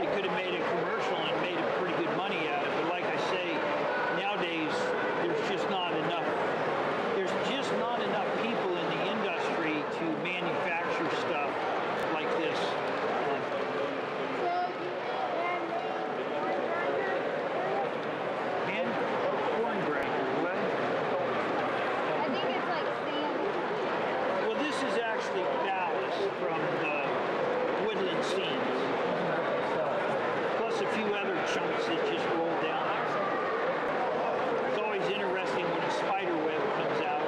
probably could have made a commercial and made a pretty good money out of it. But like I say, nowadays there's just not enough. There's just not enough people in the industry to manufacture stuff like this. And corn grinder, what? I think it's like sand. Well, this is actually ballast from the woodland scenes, plus a few other chunks that just roll down there. It's always interesting when a spider web comes out.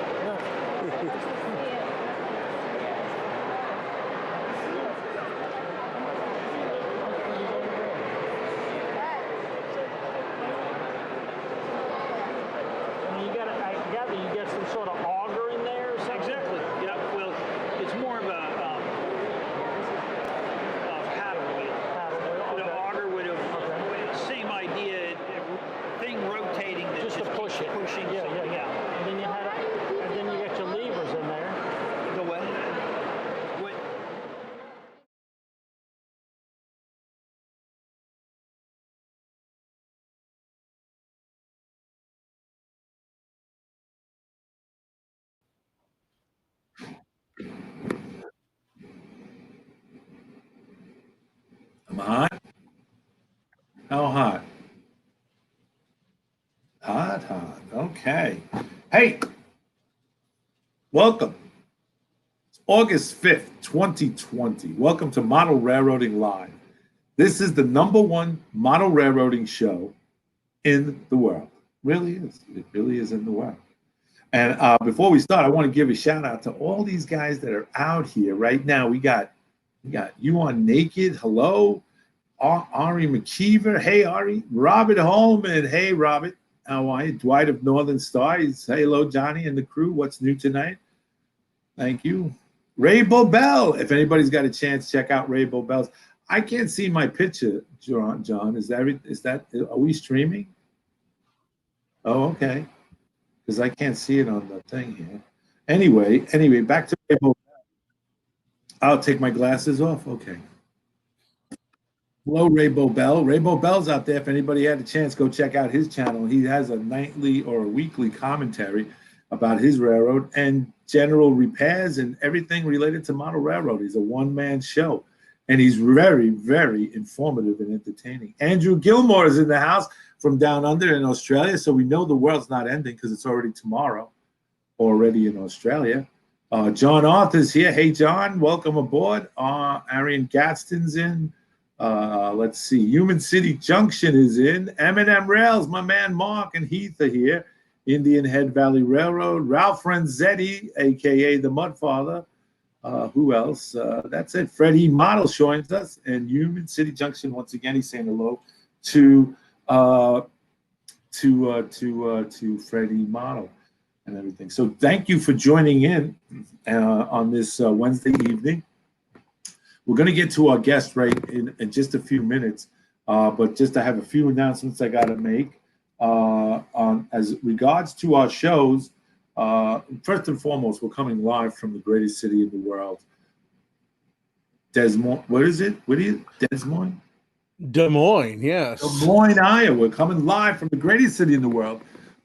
And I gather you get some sort of auger in there or something? Exactly. Yeah. Well, it's more of a paddle wheel. Paddle wheel, The okay. auger would have same idea, thing rotating that Just to push it. pushing. Yeah, yeah, yeah. And then you had, and then you got your levers in there. The what? What? I'm hot. How hot? Hot, hot. Okay. Hey, welcome. It's August 5th, 2020. Welcome to Model Railroading Live. This is the #1 model railroading show in the world. Really is. It really is in the world. And before we start, I want to give a shout out to all these guys that are out here right now. We got you on Naked. Hello. Ari McKeever. Hey, Ari. Robert Holman. Hey, Robert. How are you? Dwight of Northern Star. Say hello, Johnny and the crew. What's new tonight? Thank you. Ray Bobel. If anybody's got a chance, check out Ray Bobel's. I can't see my picture, John. Is that are we streaming? Oh, okay. Because I can't see it on the thing here. Anyway, back to Ray Bobel. I'll take my glasses off. Okay. Hello, Ray Bobel. Ray Bobel's out there. If anybody had a chance, go check out his channel. He has a nightly or a weekly commentary about his railroad and general repairs and everything related to model railroad. He's a one-man show, and he's very, very informative and entertaining. Andrew Gilmore is in the house from down under in Australia, so we know the world's not ending because it's already tomorrow, already in Australia. John Arthur's here. Hey, John, welcome aboard. Arian Gadsden's in. Let's see. Human City Junction is in. M&M Rails, my man Mark and Heath are here. Indian Head Valley Railroad. Ralph Renzetti, a.k.a. the Mudfather. Who else? That's it. Freddie Model joins us. And Human City Junction, once again, he's saying hello to Freddie Model and everything. So thank you for joining in on this Wednesday evening. We're going to get to our guest right in just a few minutes, but just I have a few announcements I got to make on as regards to our shows. First and foremost, we're coming live from the greatest city in the world, Des Moines. What is it? What is it? Des Moines? Des Moines, yes. Des Moines, Iowa. We're coming live from the greatest city in the world,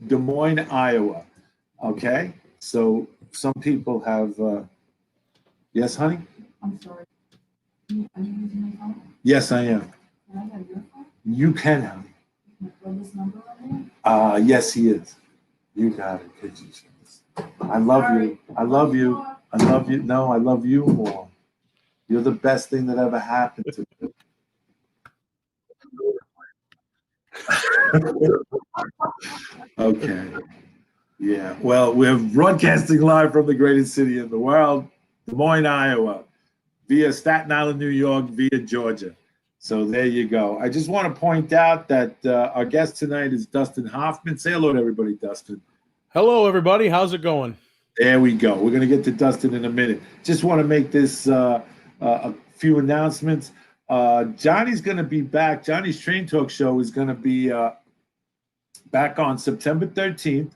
Des Moines, Iowa. Okay, so some people have. Yes, honey. I'm sorry. Are you using my phone? Yes, I am. Can I have your phone? You can, honey. Can I throw this number on there? Yes, he is. You got it. Could you? I love you. I love you. I love you. No, I love you more. You're the best thing that ever happened to me. Okay. Yeah. Well, we're broadcasting live from the greatest city in the world, Des Moines, Iowa, via Staten Island, New York, via Georgia. So there you go. I just want to point out that our guest tonight is Dustin Hoffman. Say hello to everybody, Dustin. Hello, everybody. How's it going? There we go. We're going to get to Dustin in a minute. Just want to make this a few announcements. Johnny's going to be back. Johnny's Train Talk Show is going to be back on September 13th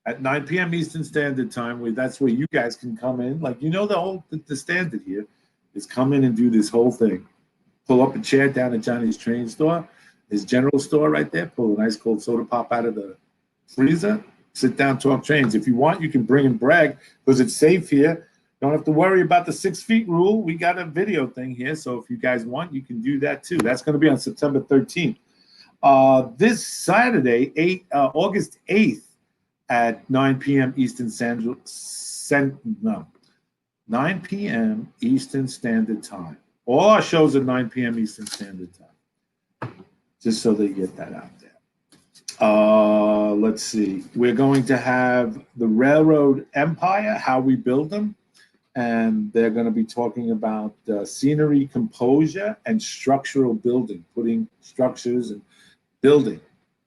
at 9 p.m. Eastern Standard Time. That's where you guys can come in. Like, you know, the standard here is come in and do this whole thing. pull up a chair down at Johnny's Train Store, his general store right there, pull a nice cold soda pop out of the freezer, sit down, talk trains. If you want, you can bring and brag because it's safe here. Don't have to worry about the 6 feet rule. We got a video thing here, so if you guys want, you can do that too. That's going to be on September 13th. This Saturday, August 8th at 9 p.m. Eastern Standard 9 p.m. Eastern Standard Time. All our shows are 9 p.m. Eastern Standard Time, just so they get that out there. Let's see. We're going to have the Railroad Empire, how we build them, and they're going to be talking about scenery composure and structural building, putting structures and building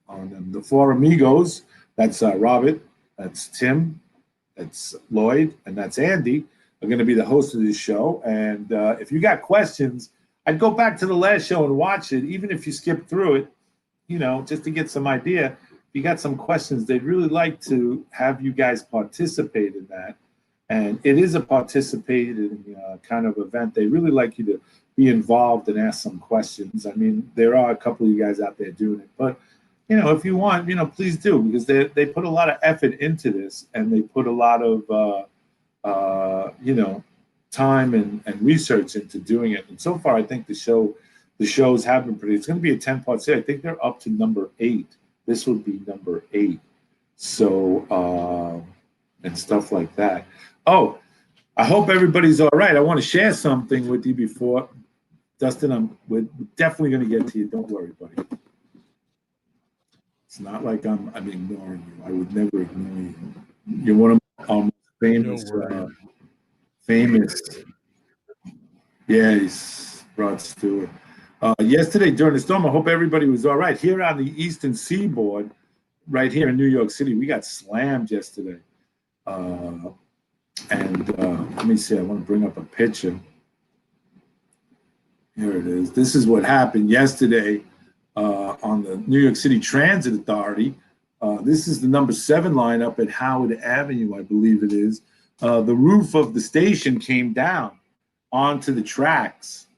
on them. The Four Amigos, that's Robert, that's Tim, that's Lloyd, and that's Andy, are going to be the host of this show. And if you got questions, I'd go back to the last show and watch it, even if you skip through it, you know, just to get some idea. If you got some questions, they'd really like to have you guys participate in that. And it is a participating kind of event. They really like you to be involved and ask some questions. I mean, there are a couple of you guys out there doing it, but you know, if you want, you know, please do, because they put a lot of effort into this, and they put a lot of you know, time and research into doing it. And so far, I think the shows have been pretty. It's going to be a 10-part series. I think they're up to number 8. This would be number 8. So and stuff like that. Oh, I hope everybody's all right. I want to share something with you before, Dustin. We're definitely going to get to you. Don't worry, buddy. It's not like I'm ignoring you. I would never ignore you. You're one of my famous. Yes, Rod Stewart. Yesterday during the storm, I hope everybody was all right. Here on the Eastern Seaboard, right here in New York City, we got slammed yesterday. Let me see. I want to bring up a picture. Here it is. This is what happened yesterday on the New York City Transit Authority. This is the number 7 line up at Howard Avenue, I believe it is. The roof of the station came down onto the tracks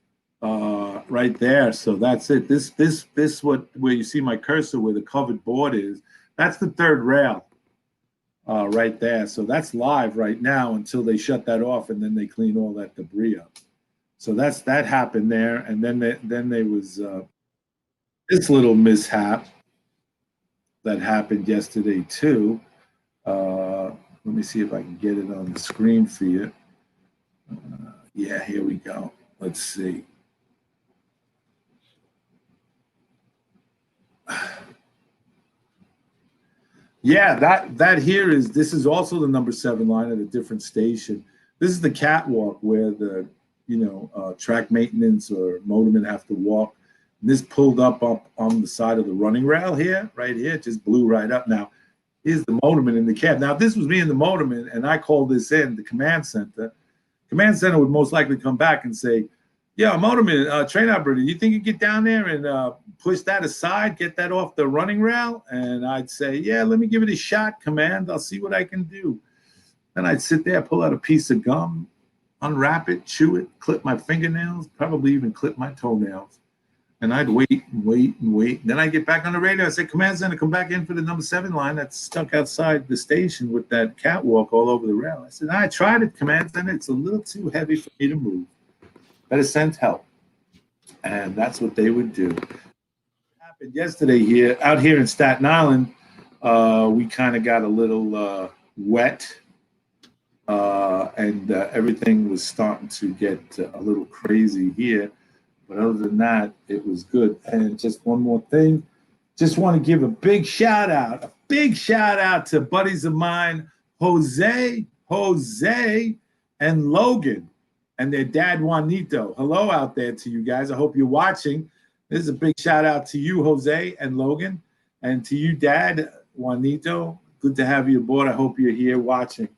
right there. So that's it. This where you see my cursor, where the covered board is, that's the 3rd rail right there. So that's live right now until they shut that off, and then they clean all that debris up. So that happened there, and then there was this little mishap that happened yesterday too. Let me see if I can get it on the screen for you. Yeah, here we go. Let's see. Yeah, this is also the number 7 line at a different station. This is the catwalk where the track maintenance or motormen have to walk. And this pulled up on the side of the running rail here, right here, it just blew right up. Now, here's the motorman in the cab. Now, if this was me and the motorman, and I called this in, the command center would most likely come back and say, yeah, motorman, train operator, you think you get down there and push that aside, get that off the running rail? And I'd say, yeah, let me give it a shot, command. I'll see what I can do. Then I'd sit there, pull out a piece of gum, unwrap it, chew it, clip my fingernails, probably even clip my toenails. And I'd wait and wait and wait. Then I'd get back on the radio. I said, command center, come back in for the number 7 line that's stuck outside the station with that catwalk all over the rail. I said, I tried it, command center. It's a little too heavy for me to move. Better send help. And that's what they would do. What happened yesterday out here in Staten Island, we kind of got a little wet. And everything was starting to get a little crazy here. But other than that, it was good. And just one more thing. Just want to give a big shout out to buddies of mine, Jose, and Logan, and their dad, Juanito. Hello out there to you guys. I hope you're watching. This is a big shout out to you, Jose and Logan, and to you, Dad, Juanito. Good to have you aboard. I hope you're here watching.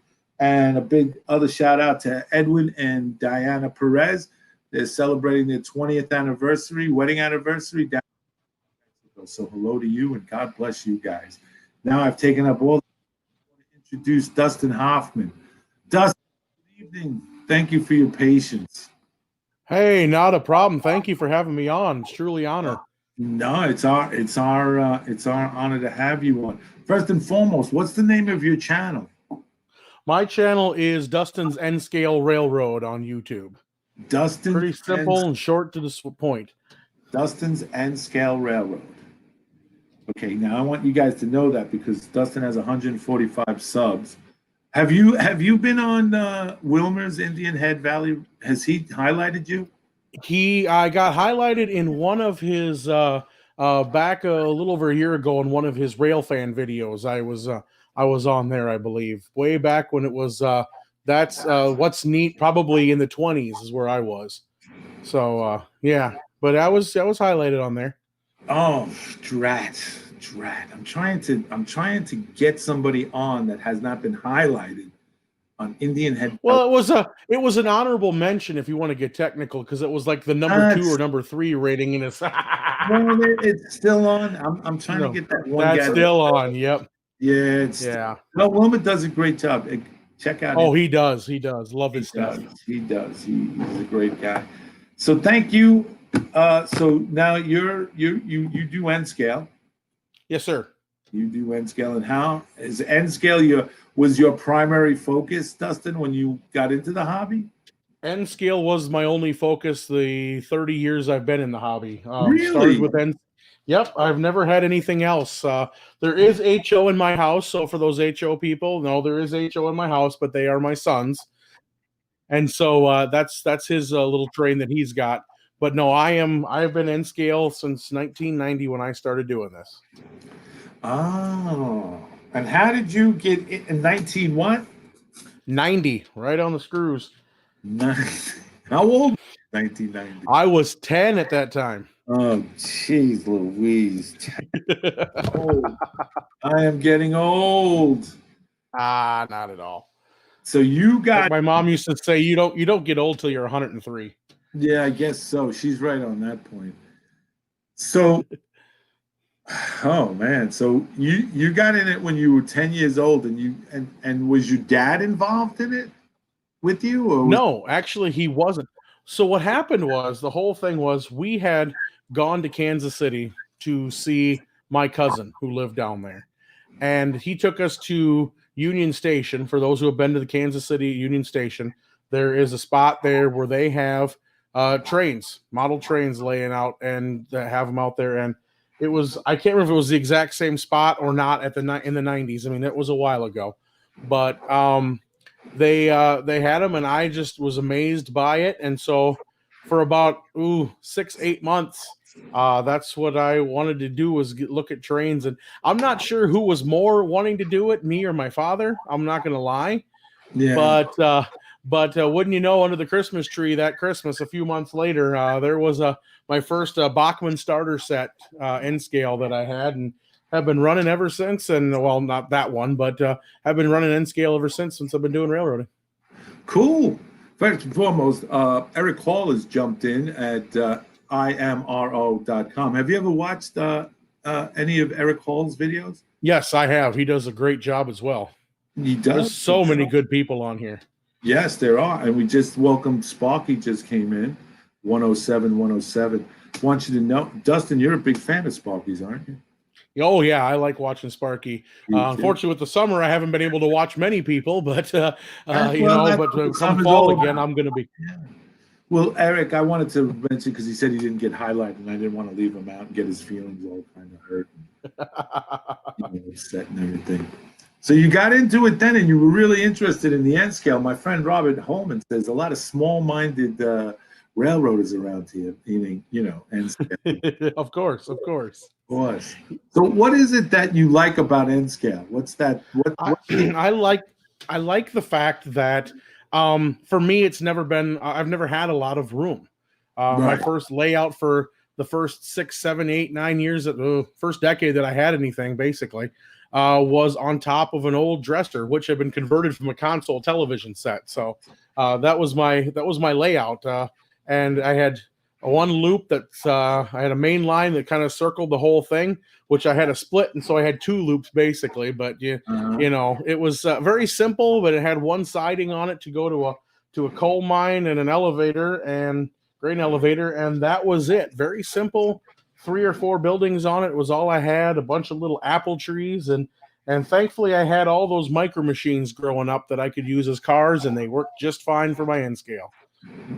And a big other shout out to Edwin and Diana Perez. They're celebrating their 20th wedding anniversary. So hello to you and God bless you guys. Now I've taken up all. I want to introduce Dustin Hoffman. Dustin, good evening. Thank you for your patience. Hey, not a problem. Thank you for having me on. It's truly an honor. No, it's our honor to have you on. First and foremost, what's the name of your channel? My channel is Dustin's N Scale Railroad on YouTube. Pretty simple and short to the point. Dustin's N Scale Railroad. Okay, now I want you guys to know that because Dustin has 145 subs. Have you been on Wilmer's Indian Head Valley? Has he highlighted you? I got highlighted in one of his back a little over a year ago in one of his Railfan videos. I was on there, I believe, way back when it was that's what's neat, probably in the 20s is where I was. So yeah, but I was highlighted on there. Oh, drat. I'm trying to get somebody on that has not been highlighted on Indian Head. Well, it was an honorable mention if you want to get technical because it was like the number 2 or number 3 rating in his. Well, it's still on. I'm trying to get that one. That's still on. Yep. Yeah. Well, Wilmer does a great job. Check out. Oh, he does. Love his stuff. He does. He's a great guy. So thank you. So now you do N scale. Yes, sir. You do N scale, and how is N scale was your primary focus, Dustin, when you got into the hobby? N scale was my only focus the 30 years I've been in the hobby. Really? Started with N. Yep, I've never had anything else. There is HO in my house, so for those HO people, no, there is HO in my house, but they are my sons, and so that's his little train that he's got. But no, I've been N scale since 1990 when I started doing this. Oh, and how did you get in 19 what? 90, right on the screws. How old? 1990. I was 10 at that time. Oh, jeez, Louise. I am getting old. Not at all. So you got. Like my mom used to say, you don't get old till you're 103. Yeah, I guess so. She's right on that point. So, oh man, so you got in it when you were 10 years old, and was your dad involved in it with you? Or no, actually, he wasn't. So what happened was the whole thing was we had gone to Kansas City to see my cousin who lived down there, and he took us to Union Station. For those who have been to the Kansas City Union Station, there is a spot there where they have trains, model trains laying out, and have them out there. And it was, I can't remember if it was the exact same spot or not in the 90s. I mean, that was a while ago, but they had them, and I just was amazed by it. And so for about 6-8 months, that's what I wanted to do, was look at trains. And I'm not sure who was more wanting to do it, me or my father. I'm not going to lie. Yeah. But wouldn't you know, under the Christmas tree that Christmas, a few months later, there was my first Bachmann starter set N scale that I had, and have been running ever since. And well, not that one, but have been running N scale ever since I've been doing railroading. Cool. First and foremost, Eric Hall has jumped in at imro.com. Have you ever watched any of Eric Hall's videos? Yes, I have. He does a great job as well. He does. There's so many good people on here. Yes, there are. And we just welcomed Sparky, just came in, 107. I want you to know, Dustin, you're a big fan of Sparky's, aren't you? Oh, yeah, I like watching Sparky. Unfortunately, with the summer, I haven't been able to watch many people, but, come fall again, I'm going to be. Yeah. Well, Eric, I wanted to mention, because he said he didn't get highlighted, and I didn't want to leave him out and get his feelings all kind of hurt and upset and everything. So you got into it then, and you were really interested in the N scale. My friend Robert Holman says a lot of small-minded railroaders around here, meaning, N scale. Of course. So what is it that you like about N scale? What's that? I like the fact that for me, it's never been. I've never had a lot of room. Right. My first layout for the first 6, 7, 8, 9 years, first decade that I had anything, basically. Was on top of an old dresser, which had been converted from a console television set. So that was my layout, and I had one loop that I had a main line that kind of circled the whole thing, which I had a split, and so I had 2 loops basically. But it was very simple, but it had one siding on it to go to a coal mine and an elevator, and grain elevator, and that was it. Very simple. 3 or 4 buildings on it was all I had. A bunch of little apple trees, and thankfully I had all those micro machines growing up that I could use as cars, and they worked just fine for my N scale.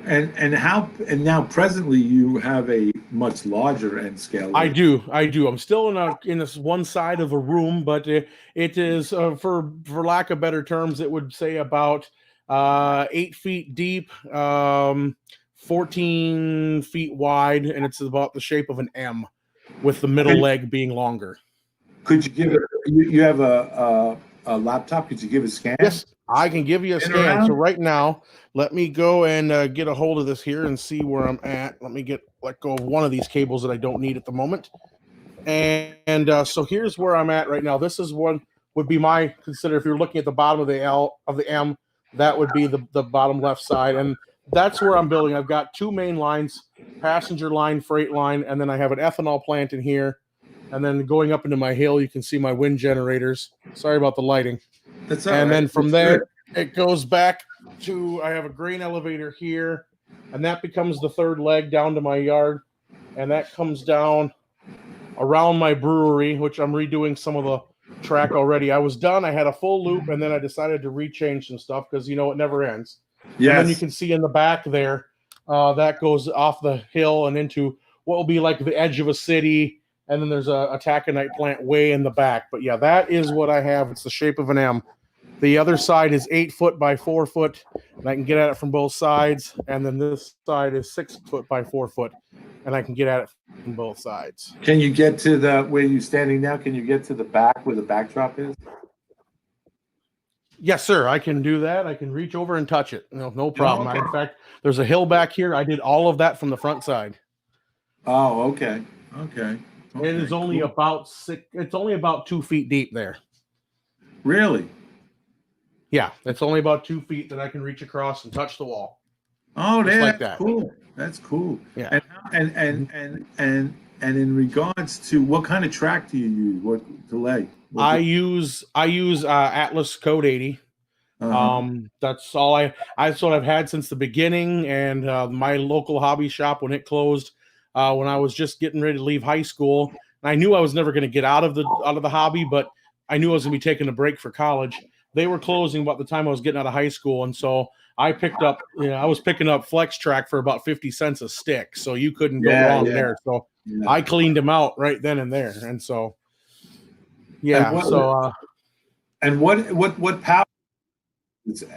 And now presently you have a much larger N scale. I do. I'm still in this one side of a room, but it is for lack of better terms, it would say about 8 feet deep, 14 feet wide, and it's about the shape of an M, with the middle leg being longer. Could you give it? You have a laptop? Could you give a scan? Yes, I can give you a scan. So right now, let me go and get a hold of this here and see where I'm at. Let me let go of one of these cables that I don't need at the moment. And so here's where I'm at right now. This is one would be consider if you're looking at the bottom of the L of the M, that would be the bottom left side. And that's where I'm building. I've got 2 main lines, passenger line, freight line, and then I have an ethanol plant in here. And then going up into my hill, you can see my wind generators. Sorry about the lighting. That's all and right. Then from there, it goes back to, I have a grain elevator here, and that becomes the 3rd leg down to my yard. And that comes down around my brewery, which I'm redoing some of the track already. I was done. I had a full loop, and then I decided to rechange some stuff because, it never ends. Yes. And then you can see in the back there, that goes off the hill and into what will be like the edge of a city. And then there's a taconite plant way in the back. But yeah, that is what I have. It's the shape of an M. The other side is 8 foot by 4 foot, and I can get at it from both sides. And then this side is 6 foot by 4 foot, and I can get at it from both sides. Can you get to where you're standing now? Can you get to the back where the backdrop is? Yes, sir. I can do that. I can reach over and touch it. No problem. Okay. In fact, there's a hill back here. I did all of that from the front side. Oh, okay. It is only about 6. It's only about 2 feet deep there. Really? Yeah, it's only about 2 feet that I can reach across and touch the wall. Oh, that's like cool. That's cool. Yeah. And in regards to what kind of track do you use? What delay? I use Atlas Code 80. That's all that's what I've had since the beginning. And my local hobby shop, when it closed, when I was just getting ready to leave high school, and I knew I was never going to get out of the hobby, but I knew I was going to be taking a break for college. They were closing about the time I was getting out of high school, and so I picked up. I was picking up Flex Track for about 50 cents a stick, so you couldn't go wrong there. So I cleaned them out right then and there, and so yeah. And what power?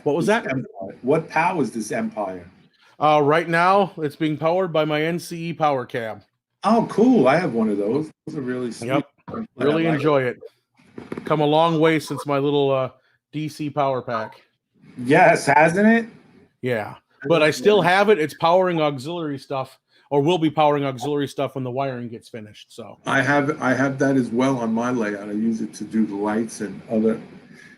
What was that? Empire? What powers this Empire? Right now, it's being powered by my NCE power cab. Oh, cool! I have one of those. Those are really sweet. Yep, really enjoy it. Come a long way since my little DC power pack. Yes, hasn't it? Yeah, but I still have it. It's powering auxiliary stuff, or will be powering auxiliary stuff when the wiring gets finished. So I have that as well on my layout. I use it to do the lights and other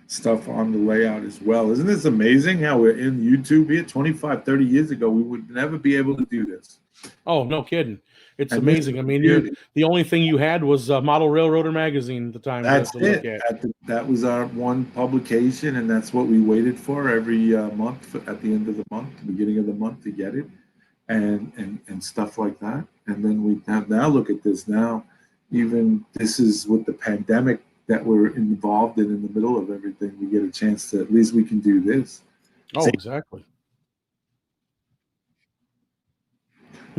stuff on the layout as well. Isn't this amazing how we're in YouTube here? 25, 30 years ago, we would never be able to do this. Oh, no kidding. It's amazing. I mean, the only thing you had was Model Railroader magazine at the time. That's it. That was our one publication, and that's what we waited for every month at the end of the month, the beginning of the month to get it, and stuff like that. And then we have now look at this now. Even this is with the pandemic that we're involved in the middle of everything. We get a chance to, at least we can do this. Oh, exactly.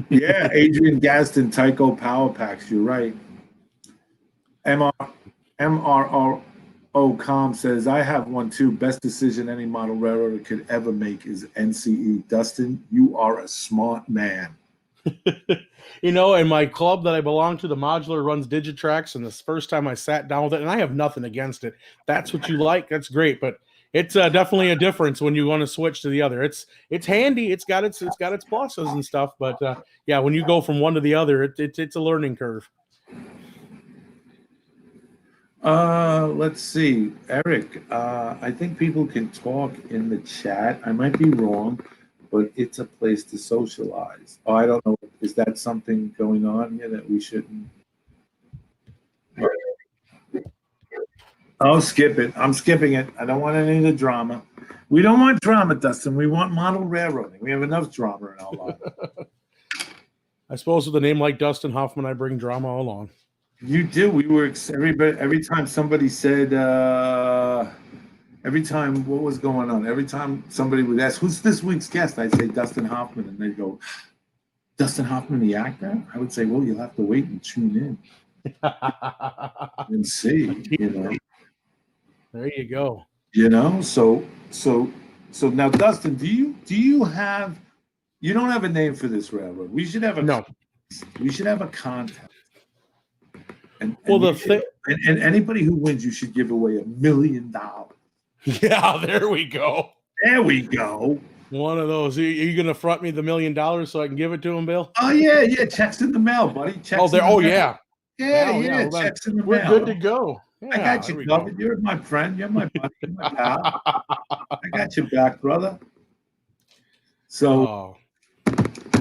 Yeah, Adrian Gaston, Tyco Power Packs. You're right. MRRO Com says, I have one too. Best decision any model railroader could ever make is NCE. Dustin, you are a smart man. In my club that I belong to, the modular runs Digitrax, and this first time I sat down with it, and I have nothing against it. That's what you like. That's great, but it's definitely a difference when you want to switch to the other. It's handy. It's got its pluses and stuff, but yeah, when you go from one to the other, it's a learning curve. Let's see, Eric. I think people can talk in the chat. I might be wrong, but it's a place to socialize. Oh, I don't know. Is that something going on here that we shouldn't? Oh, skip it. I'm skipping it. I don't want any of the drama. We don't want drama, Dustin. We want model railroading. We have enough drama in our life. I suppose with a name like Dustin Hoffman, I bring drama along. You do. We were every time somebody said every time what was going on. Every time somebody would ask, "Who's this week's guest?" I'd say Dustin Hoffman, and they'd go, "Dustin Hoffman, the actor?" I would say, "Well, you'll have to wait and tune in and see." There you go. So now, Dustin, do you have? You don't have a name for this railroad. We should have a No. We should have a contest. And anybody who wins, you should give away $1 million. Yeah, there we go. There we go. One of those. Are you going to front me the $1 million so I can give it to him, Bill? Oh yeah. Checks in the mail, buddy. Checks yeah. Yeah. Well, checks in the we're mail. good to go. Yeah, I got you covered. You're my friend. You're my buddy. You're my pal. I got your back, brother. So,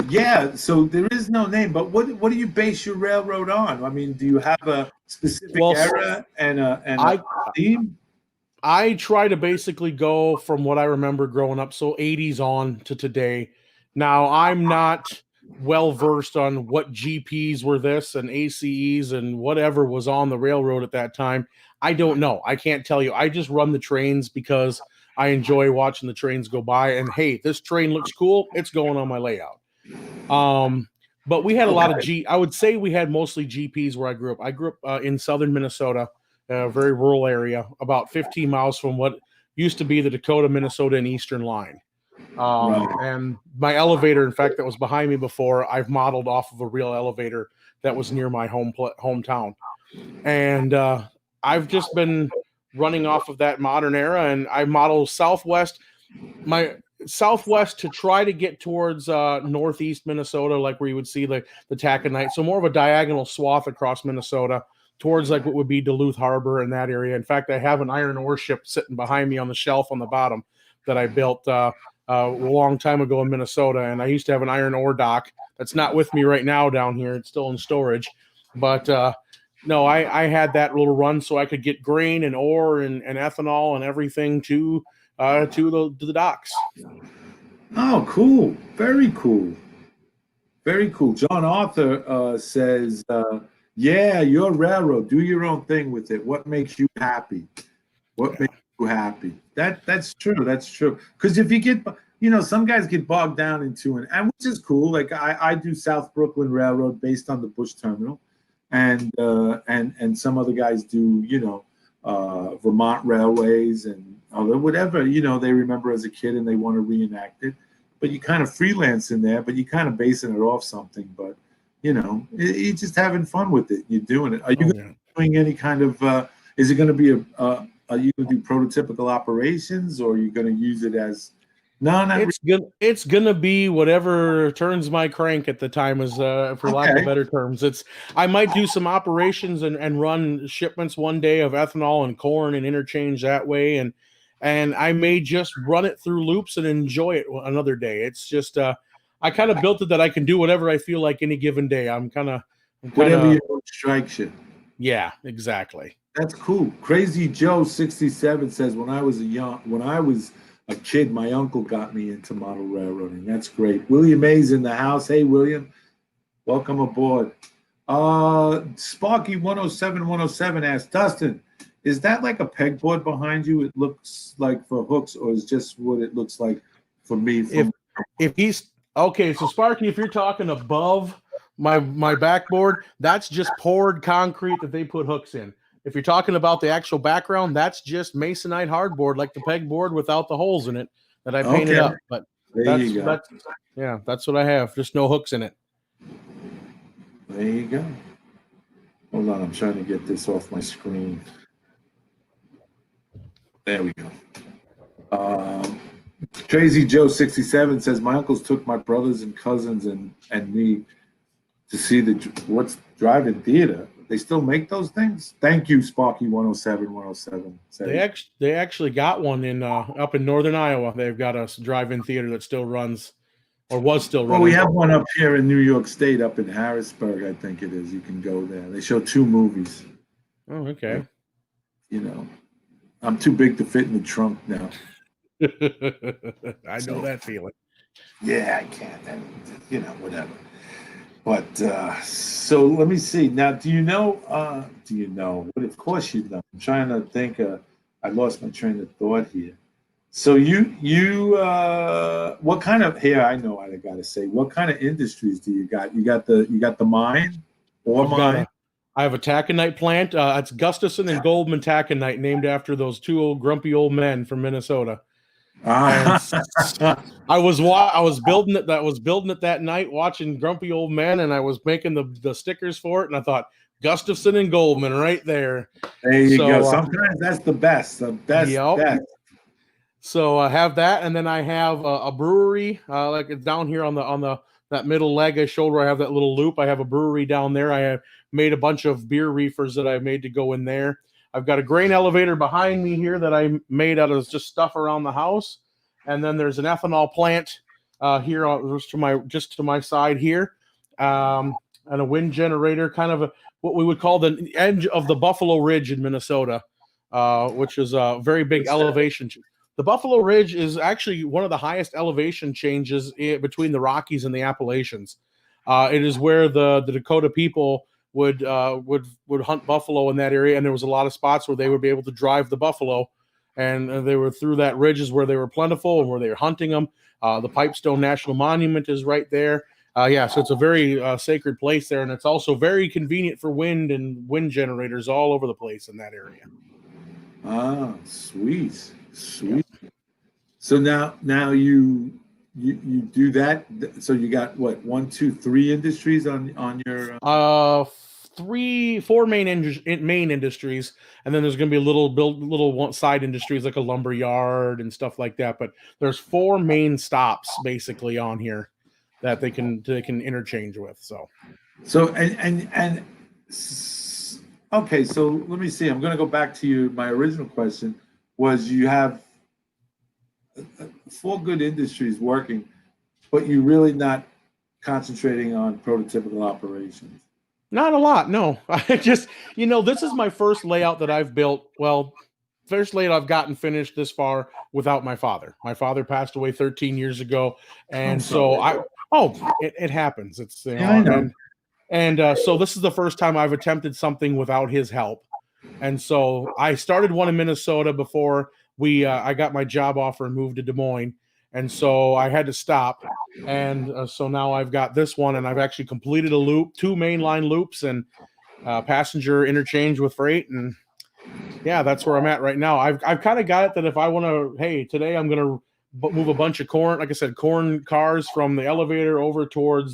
yeah. So there is no name, but what do you base your railroad on? I mean, do you have a specific era and a theme? I try to basically go from what I remember growing up, so 80s on to today. Now, I'm not well versed on what GPs were this and ACEs and whatever was on the railroad at that time. I don't know. I can't tell you. I just run the trains because I enjoy watching the trains go by. And hey, this train looks cool. It's going on my layout. But we had a lot of I would say we had mostly GPs where I grew up. I grew up in southern Minnesota, a very rural area, about 15 miles from what used to be the Dakota, Minnesota, and Eastern line. And my elevator, in fact, that was behind me before, I've modeled off of a real elevator that was near my hometown. And I've just been running off of that modern era, and I model southwest to try to get towards northeast Minnesota, like where you would see the taconite. So more of a diagonal swath across Minnesota towards like what would be Duluth Harbor in that area. In fact, I have an iron ore ship sitting behind me on the shelf on the bottom that I built a long time ago in Minnesota. And I used to have an iron ore dock that's not with me right now down here. It's still in storage. But no, I had that little run so I could get grain and ore and ethanol and everything to the docks. Oh, cool. Very cool. Very cool. John Arthur says, yeah, your railroad, do your own thing with it. What makes you happy? What makes you happy? That's true. That's true. Because if you get, some guys get bogged down into it, and which is cool. Like I do South Brooklyn Railroad based on the Bush Terminal, and some other guys do, Vermont Railways and whatever, they remember as a kid and they want to reenact it. But you kind of freelance in there, but you kind of basing it off something. But, you're just having fun with it. You're doing it. Are you doing any kind of, is it going to be are you going to do prototypical operations, or are you going to use it as, It's gonna be whatever turns my crank at the time, is for lack of better terms. I might do some operations and run shipments one day of ethanol and corn and interchange that way, and I may just run it through loops and enjoy it another day. It's just I kind of built it that I can do whatever I feel like any given day. Whatever strikes you. Yeah, exactly. That's cool. Crazy Joe 67 says, when I was a kid, my uncle got me into model railroading. That's great. William A's in the house. Hey, William, welcome aboard. Sparky 107 asked, Dustin, is that like a pegboard behind you? It looks like for hooks, or is just what it looks like for me? If he's okay, so Sparky, if you're talking above my backboard, that's just poured concrete that they put hooks in. If you're talking about the actual background, that's just masonite hardboard, like the pegboard without the holes in it that I painted up. But that's what I have. Just no hooks in it. There you go. Hold on, I'm trying to get this off my screen. There we go. Crazy Joe 67 says, my uncles took my brothers and cousins and me to see what's driving theater. They still make those things? Thank you, Sparky 107. They actually got one in up in northern Iowa. They've got a drive-in theater that still runs, or was still running. Well, we have one up here in New York State, up in Harrisburg, I think it is. You can go there. They show 2 movies. Oh, okay. I'm too big to fit in the trunk now. I know that feeling. Yeah, I can't. Whatever. But so let me see. Now, do you know? Do you know? But of course you know. I'm trying to think. I lost my train of thought here. So what kind of here? I know what I got to say. What kind of industries do you got? You got the mine or mine? I have a taconite plant. It's Gustafson and Goldman taconite, named after those two old grumpy old men from Minnesota. And I was building it. That was building it that night, watching grumpy old men, and I was making the stickers for it. And I thought Gustafson and Goldman right there. There you go. Sometimes that's the best. The best. Yep. Best. So I have that, and then I have a brewery. Like it's down here on that middle leg of shoulder. I have that little loop. I have a brewery down there. I have made a bunch of beer reefers that I made to go in there. I've got a grain elevator behind me here that I made out of just stuff around the house, and then there's an ethanol plant here just to my side here, and a wind generator, kind of what we would call the edge of the Buffalo Ridge in Minnesota, which is a very big elevation. The Buffalo Ridge is actually one of the highest elevation changes between the Rockies and the Appalachians. It is where the Dakota people would hunt buffalo in that area, and there was a lot of spots where they would be able to drive the buffalo, and they were through that ridges where they were plentiful and where they were hunting them. The Pipestone National Monument is right there. So it's a very sacred place there, and it's also very convenient for wind generators all over the place in that area. Ah, sweet. So now you do that. So you got what, 1, 2, 3 industries on your 4 main industries, and then there's going to be little side industries like a lumber yard and stuff like that. But there's 4 main stops basically on here that they can interchange with. Okay. So let me see. I'm going to go back to my original question. Was you have 4 good industries working, but you're really not concentrating on prototypical operations? Not a lot, no. I just, this is my first layout that I've built. Well, first layout I've gotten finished this far without my father. My father passed away 13 years ago, and it happens. It's I know. And so this is the first time I've attempted something without his help. And so I started one in Minnesota before I got my job offer and moved to Des Moines. And so I had to stop. And so now I've got this one, and I've actually completed a loop, 2 mainline loops, and passenger interchange with freight. And yeah, that's where I'm at right now. I've kind of got it that if I want to, hey, today I'm going to move a bunch of corn, like I said, corn cars from the elevator over towards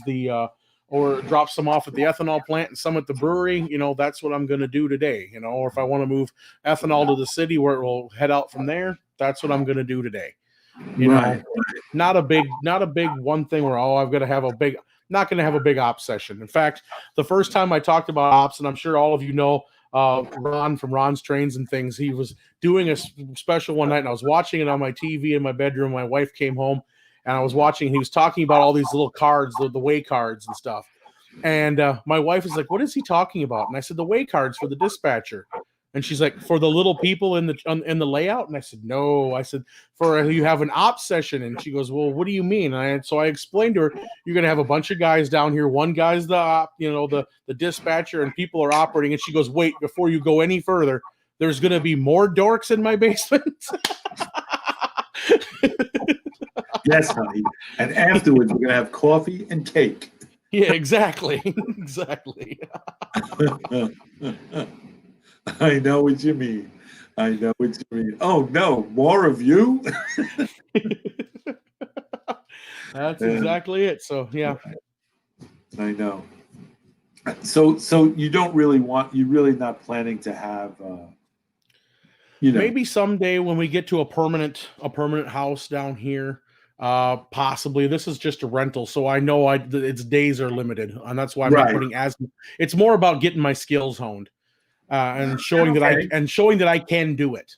or drop some off at the ethanol plant and some at the brewery, that's what I'm going to do today, or if I want to move ethanol to the city where it will head out from there, that's what I'm going to do today. Not a big one thing where, I've got to have not going to have a big ops session. In fact, the first time I talked about ops, and I'm sure all of you know, Ron from Ron's Trains and Things, he was doing a special one night, and I was watching it on my TV in my bedroom. My wife came home, and I was watching, he was talking about all these little cards, the way cards and stuff. And my wife is like, what is he talking about? And I said, the way cards for the dispatcher. And she's like, for the little people in the layout? And I said, no. I said, for you have an ops session. And she goes, well, what do you mean? So I explained to her, you're going to have a bunch of guys down here. One guy's the dispatcher, and people are operating. And she goes, wait, before you go any further, there's going to be more dorks in my basement. Yes, honey. And afterwards, we're going to have coffee and cake. Yeah, exactly. Exactly. I know what you mean. Oh, no, more of you? That's exactly it. So, yeah. I know. So you you're really not planning to have, maybe someday when we get to a permanent house down here, possibly. This is just a rental, so I know its days are limited, and that's why I'm not putting it's more about getting my skills honed, and showing that I can do it,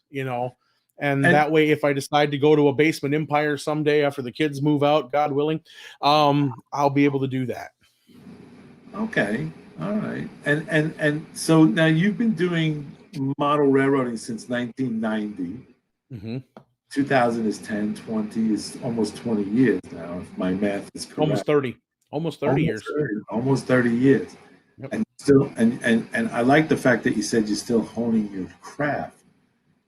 and that way, if I decide to go to a basement empire someday after the kids move out, God willing, I'll be able to do that. Okay. All right. And so now you've been doing model railroading since 1990. Mm-hmm. 2000 is 10, 20 is almost 20 years now, if my math is correct. Almost 30. almost 30 years. Almost 30 years. Yep. And still, and I like the fact that you said you're still honing your craft.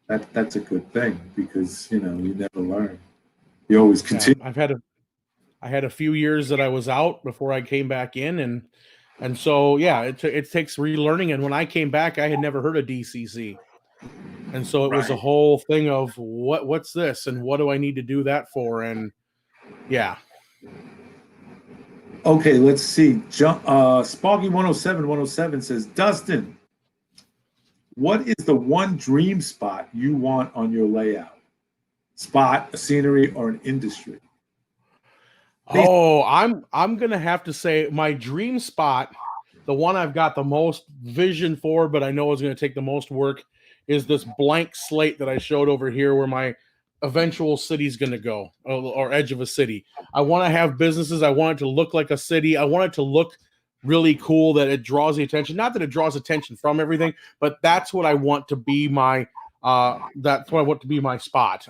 That's a good thing because, you never learn. You always continue. Yeah, I had a few years that I was out before I came back in, and so yeah, it takes relearning. And when I came back, I had never heard of DCC, and so it was a Right. whole thing of what's this and what do I need to do that for? And yeah, Okay, let's see. Sparky 107 says, Dustin, what is the one dream spot you want on your layout? Spot, a scenery, or an industry? oh, I'm gonna have to say my dream spot, the one I've got the most vision for, but I know is going to take the most work, is this blank slate that I showed over here, where my eventual city's going to go, or edge of a city. I want to have businesses. I want it to look like a city. I want it to look really cool, that it draws the attention. Not that it draws attention from everything, but that's what I want to be my. That's what I want to be my spot.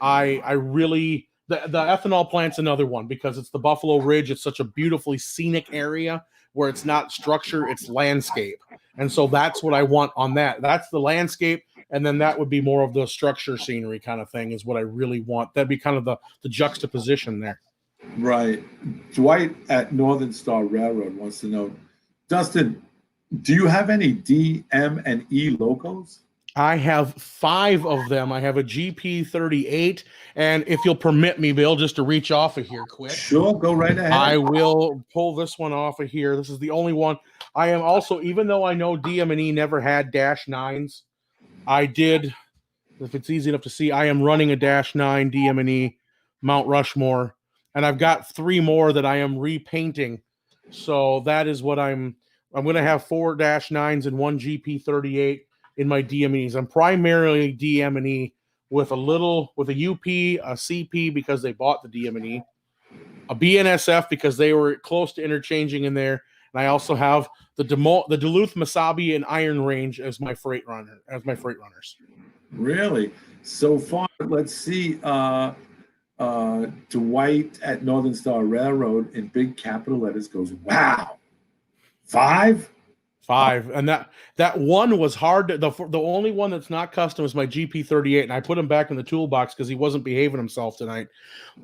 I really. The ethanol plant's another one because it's the Buffalo Ridge. It's such a beautifully scenic area where it's not structure, it's landscape. And so that's what I want on that. That's the landscape. And then that would be more of the structure scenery kind of thing is what I really want. That'd be kind of the juxtaposition there. Right. Dwight at Northern Star Railroad wants to know, Dustin, do you have any D, M, and E logos? I have 5 of them. I have a GP38, and if you'll permit me, Bill, just to reach off of here quick. Sure, go right ahead. I will pull this one off of here. This is the only one. I am also, even though I know DM&E never had -9s, I did, if it's easy enough to see, I am running a -9 DM&E Mount Rushmore, and I've got 3 more that I am repainting. So that is what I'm going to have 4 -9s and 1 GP38 in my DM&Es. I'm primarily DM&E with a UP, a CP because they bought the DM&E, a BNSF because they were close to interchanging in there, and I also have the Duluth, Mesabi, and Iron Range as my freight runners. Really? So far, let's see. Dwight at Northern Star Railroad in big capital letters goes, wow. 5? 5, and that one was hard. The only one that's not custom is my GP38, and I put him back in the toolbox because he wasn't behaving himself tonight.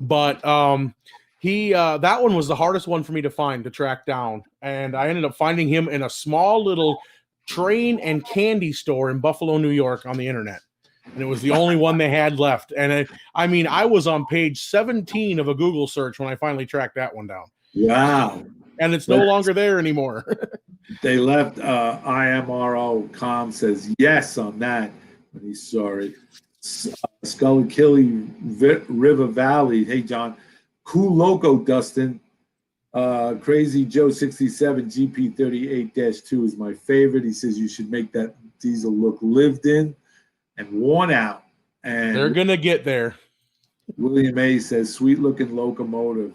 But that one was the hardest one for me to track down, and I ended up finding him in a small little train and candy store in Buffalo, New York, on the internet, and it was the only one they had left. And I was on page 17 of a Google search when I finally tracked that one down. Wow. And it's no longer there anymore. They left. IMRO.com says yes on that when he saw it. Scully River Valley. Hey, John. Cool Loco, Dustin. Crazy Joe 67 GP38-2 is my favorite. He says you should make that diesel look lived in and worn out. And they're going to get there. William A. says sweet looking locomotive.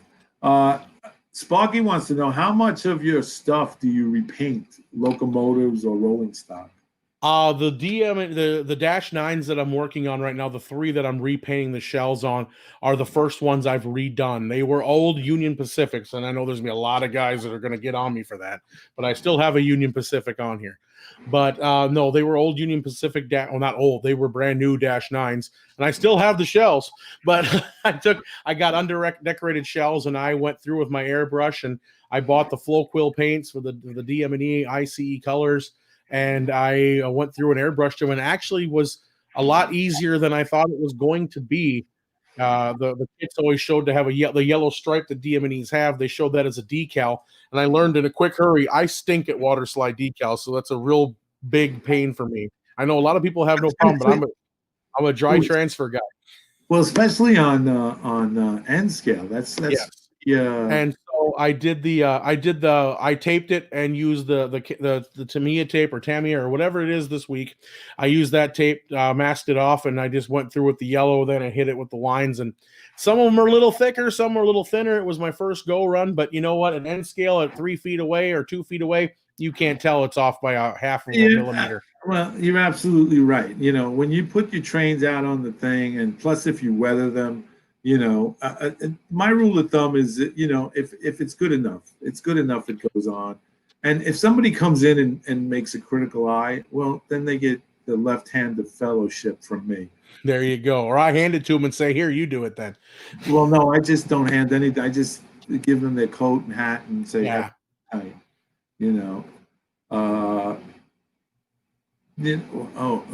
Sparky wants to know, how much of your stuff do you repaint, locomotives or rolling stock? The -9s that I'm working on right now, the 3 that I'm repainting the shells on, are the first ones I've redone. They were old Union Pacifics, and I know there's going to be a lot of guys that are going to get on me for that, but I still have a Union Pacific on here. But no, they were old Union Pacific, well, not old, they were brand new -9s, and I still have the shells, but I got undecorated shells, and I went through with my airbrush, and I bought the Flow Quill paints for the DM&E ICE colors, and I went through and airbrushed them, and actually was a lot easier than I thought it was going to be. The kits always showed to have the yellow stripe that DM&Es have. They showed that as a decal, and I learned in a quick hurry I stink at water slide decals, so that's a real big pain for me. I know a lot of people have no problem, but I'm a dry transfer guy. Well, especially on N scale. That's yes. Yeah. And so I taped it and used the Tamiya tape or Tamiya or whatever it is this week. I used that tape, masked it off, and I just went through with the yellow. Then I hit it with the lines, and some of them are a little thicker, some are a little thinner. It was my first go run, but you know what? An N scale at 3 feet away or 2 feet away, you can't tell it's off by a half of a millimeter. Well, you're absolutely right. When you put your trains out on the thing, and plus if you weather them, My rule of thumb is that, if it's good enough, it's good enough, it goes on. And if somebody comes in and makes a critical eye, well, then they get the left hand of fellowship from me. There you go. Or I hand it to them and say, here, you do it then. Well, no, I just don't hand anything. I just give them their coat and hat and say, Yeah. "Hi," you know. Oh,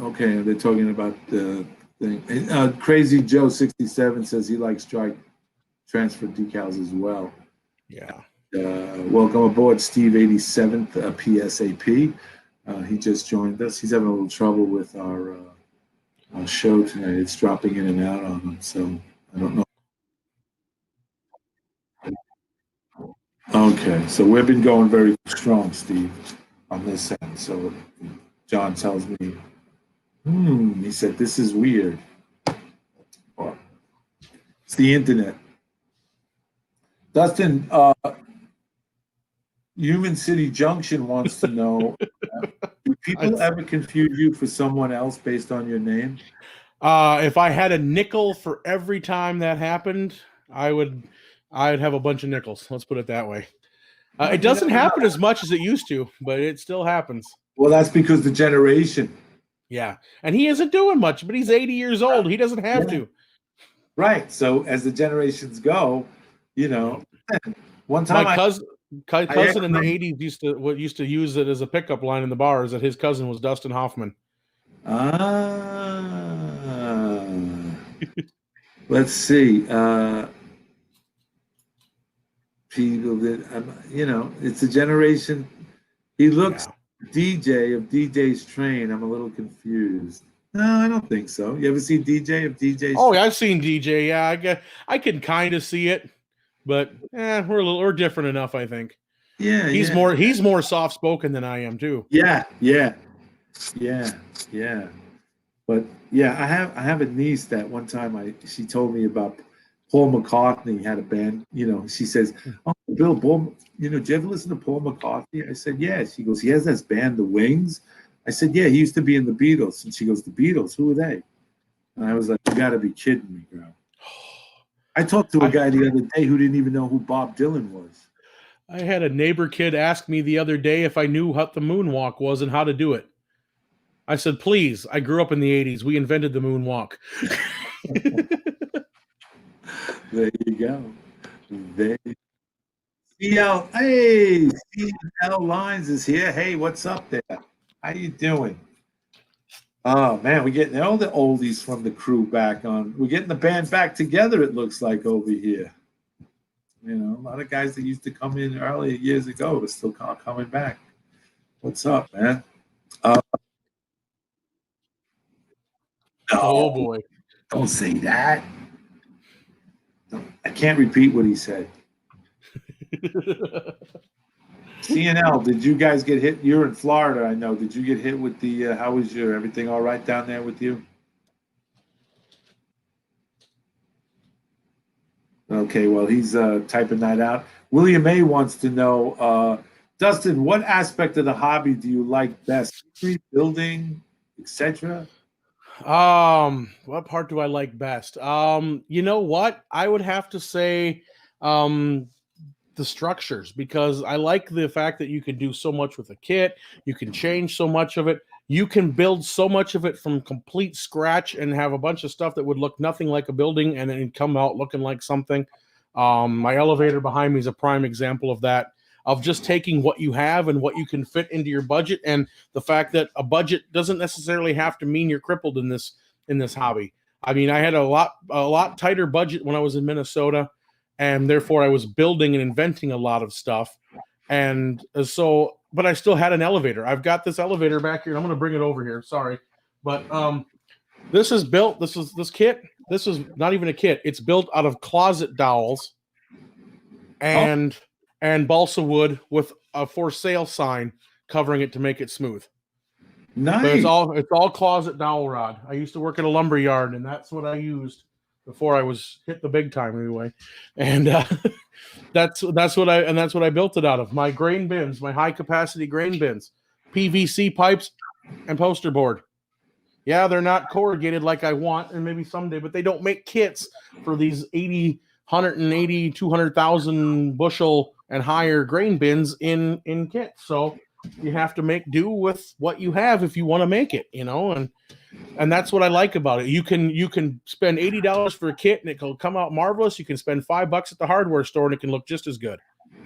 okay. They're talking about the thing. Crazy Joe 67 says he likes strike transfer decals as well. Yeah. Welcome aboard, Steve 87th PSAP. He just joined us. He's having a little trouble with our show tonight. It's dropping in and out on him, so I don't know. Okay, so we've been going very strong, Steve, on this end. So John tells me, he said, this is weird. Well, it's the internet. Dustin, Human City Junction wants to know, do people ever confuse you for someone else based on your name? If I had a nickel for every time that happened, I'd have a bunch of nickels. Let's put it that way. It doesn't happen as much as it used to, but it still happens. Well, that's because the generation. Yeah. And he isn't doing much, but he's 80 years old. He doesn't have to. Right. So as the generations go, one time my cousin in the 80s used to use it as a pickup line in the bars that his cousin was Dustin Hoffman. Let's see. People that it's a generation. He looks DJ of DJ's Train. I'm a little confused. No, I don't think so. You ever see DJ of DJ's? Oh, yeah, I've seen DJ. Yeah, I can kind of see it, but we're different enough, I think. Yeah, he's more soft spoken than I am too. Yeah. But yeah, I have a niece that one time she told me about Paul McCartney had a band. She says, "Oh, Bill, Paul, do you ever listen to Paul McCartney?" I said, "Yeah." She goes, "He has this band, The Wings." I said, "Yeah, he used to be in the Beatles." And she goes, "The Beatles? Who are they?" And I was like, "You got to be kidding me, girl." I talked to a guy the other day who didn't even know who Bob Dylan was. I had a neighbor kid ask me the other day if I knew what the moonwalk was and how to do it. I said, "Please, I grew up in the 80s. We invented the moonwalk." There you go. CL, hey, CL Lines is here. Hey, what's up there? How you doing? Oh man, we're getting all the oldies from the crew back on. We're getting the band back together, it looks like, over here. A lot of guys that used to come in earlier years ago are still coming back. What's up, man? Oh boy. Don't say that. I can't repeat what he said. CNL, did you guys get hit? You're in Florida, I know. Did you get hit with the, how was everything all right down there with you? Okay, well, he's typing that out. William A. wants to know, Dustin, what aspect of the hobby do you like best? Building, etc.? What part do I like best? You know what? I would have to say the structures, because I like the fact that you can do so much with a kit. You can change so much of it. You can build so much of it from complete scratch and have a bunch of stuff that would look nothing like a building and then come out looking like something. My elevator behind me is a prime example of that, of just taking what you have and what you can fit into your budget, and the fact that a budget doesn't necessarily have to mean you're crippled in this hobby. I mean, I had a lot tighter budget when I was in Minnesota, and therefore I was building and inventing a lot of stuff. And so, but I still had an elevator. I've got this elevator back here. I'm going to bring it over here. Sorry. But this is built, this kit. This is not even a kit. It's built out of closet dowels and balsa wood with a for sale sign covering it to make it smooth. Nice. But it's all closet dowel rod. I used to work at a lumber yard, and that's what I used before I was hit the big time anyway. And that's what I built it out of. My grain bins, my high capacity grain bins, PVC pipes, and poster board. Yeah, they're not corrugated like I want, and maybe someday, but they don't make kits for these 80, 180, 200,000 bushel and higher grain bins in kits. So you have to make do with what you have if you want to make it, and that's what I like about it. You can spend $80 for a kit and it will come out marvelous. You can spend $5 at the hardware store and it can look just as good.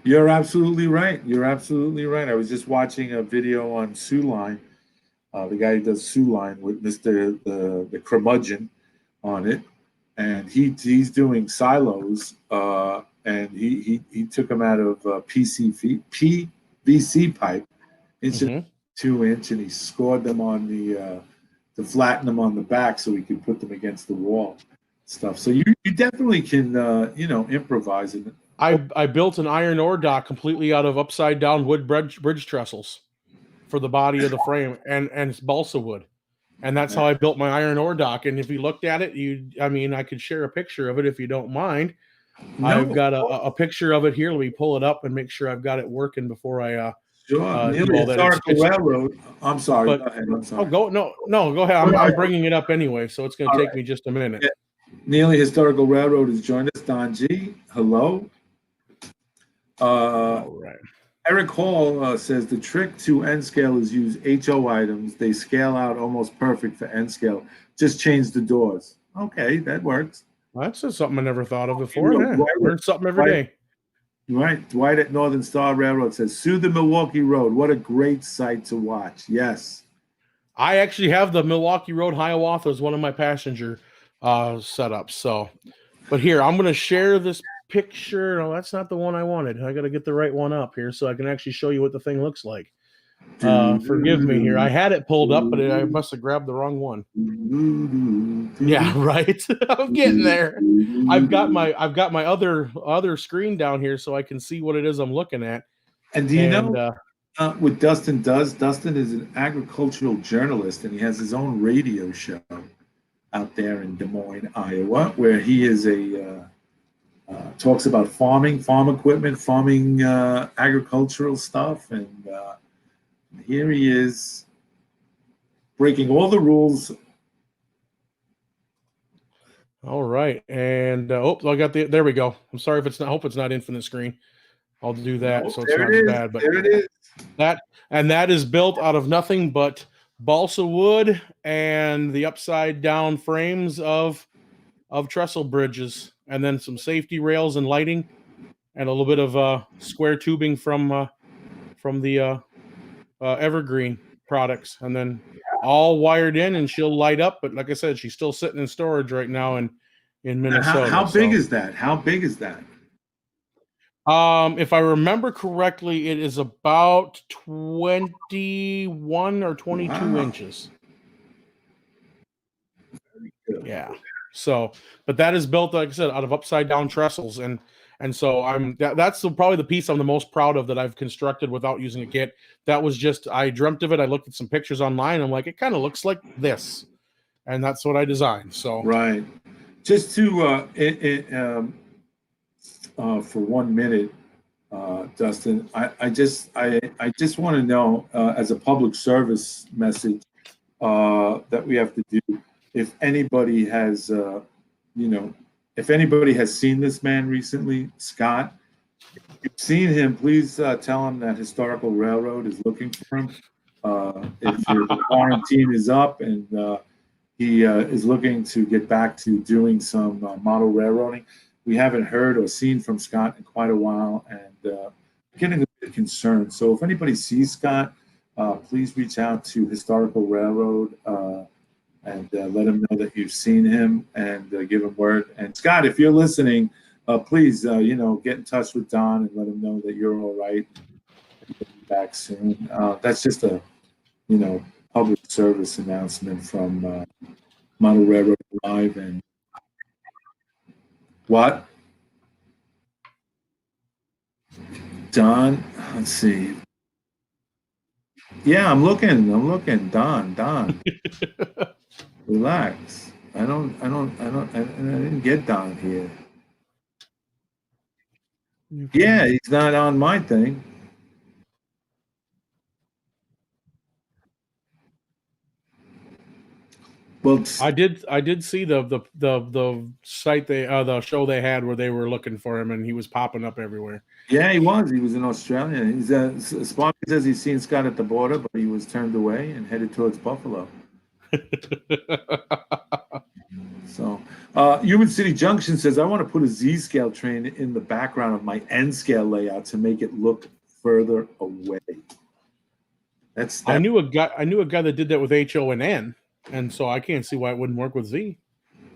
You're absolutely right. You're absolutely right. I was just watching a video on Sue Line, the guy who does Sue Line with Mr. the Curmudgeon on it, and he's doing silos, and he took them out of PVC pipe, inch and 2 inch, and he scored them on the to flatten them on the back so he could put them against the wall, stuff. So you definitely can improvise it. I built an iron ore dock completely out of upside down wood bridge trestles for the body of the frame, and it's balsa wood. And that's how I built my iron ore dock. And if you looked at it, I could share a picture of it if you don't mind. No. I've got a picture of it here. Let me pull it up and make sure I've got it working before I sure. Do all that. Railroad. I'm sorry. Go ahead. I'm sorry. Oh, go ahead. I'm bringing it up anyway, so it's going to take me just a minute. Yeah. Neely Historical Railroad has joined us. Don G, hello. All right. Eric Hall says the trick to N scale is use HO items. They scale out almost perfect for N scale. Just change the doors. Okay, that works. Well, that's just something I never thought of before. Learn something every day. Right. Dwight at Northern Star Railroad says, sue the Milwaukee Road. What a great sight to watch. Yes. I actually have the Milwaukee Road Hiawatha as one of my passenger setups. So, but here, I'm going to share this picture. Oh, that's not the one I wanted. I got to get the right one up here so I can actually show you what the thing looks like. Forgive me here. I had it pulled up, but I must have grabbed the wrong one. Yeah, right. I'm getting there. I've got my other screen down here so I can see what it is I'm looking at. And do you know what Dustin does? Dustin is an agricultural journalist, and he has his own radio show out there in Des Moines, Iowa, where he is talks about farming, farm equipment, farming, agricultural stuff, and here he is breaking all the rules. All right, and I got there we go. I'm sorry if it's not. I hope it's not infinite screen. I'll do that so it's not as bad. But there it is. That is built out of nothing but balsa wood and the upside down frames of trestle bridges, and then some safety rails and lighting, and a little bit of square tubing from the Evergreen products, and then all wired in, and she'll light up. But like I said, she's still sitting in storage right now in Minnesota. How big is that? How big is that? If I remember correctly, it is about 21 or 22 inches. Very good. Yeah. So, but that is built, like I said, out of upside down trestles, and so that's probably the piece I'm the most proud of that I've constructed without using a kit. That was just, I dreamt of it. I looked at some pictures online. I'm like, it kind of looks like this, and that's what I designed. So right. Just to for 1 minute, Dustin, I just want to know, as a public service message, that we have to do, if anybody has if anybody has seen this man recently, Scott, if you've seen him, please tell him that Historical Railroad is looking for him. If your quarantine is up and he is looking to get back to doing some model railroading, we haven't heard or seen from Scott in quite a while, and getting a bit concerned. So if anybody sees Scott, please reach out to Historical Railroad and let him know that you've seen him, and give him word. And Scott, if you're listening, please, get in touch with Don and let him know that you're all right. You'll be back soon. That's just a, public service announcement from Model Railroad Live. And what? Don, let's see. Yeah, I'm looking. Don. Relax. I didn't get Don here. Yeah, he's not on my thing. Well, I did see the site the show they had where they were looking for him and he was popping up everywhere. yeah, he was. He was in Australia. Sparky says he's seen Scott at the border, but he was turned away and headed towards Buffalo. So, Human City Junction says, I want to put a Z scale train in the background of my N scale layout to make it look further away. I knew a guy that did that with HO and N, and so I can't see why it wouldn't work with Z.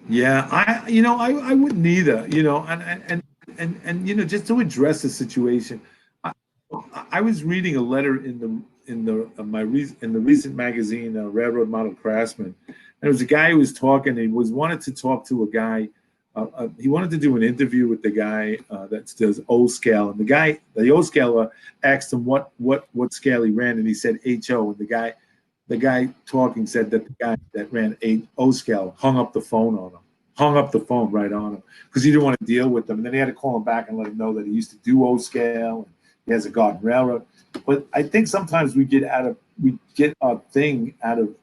Yeah, I wouldn't either, and just to address the situation, I was reading a letter in the recent magazine, Railroad Model Craftsman. And there was a guy who was talking. He wanted to talk to a guy. He wanted to do an interview with the guy that does O scale. And the O scaler, asked him what scale he ran, and he said HO. And the guy talking said that the guy that ran O scale hung up the phone right on him because he didn't want to deal with them. And then he had to call him back and let him know that he used to do O scale. And he has a Garden Railroad. But I think sometimes we get a thing out of,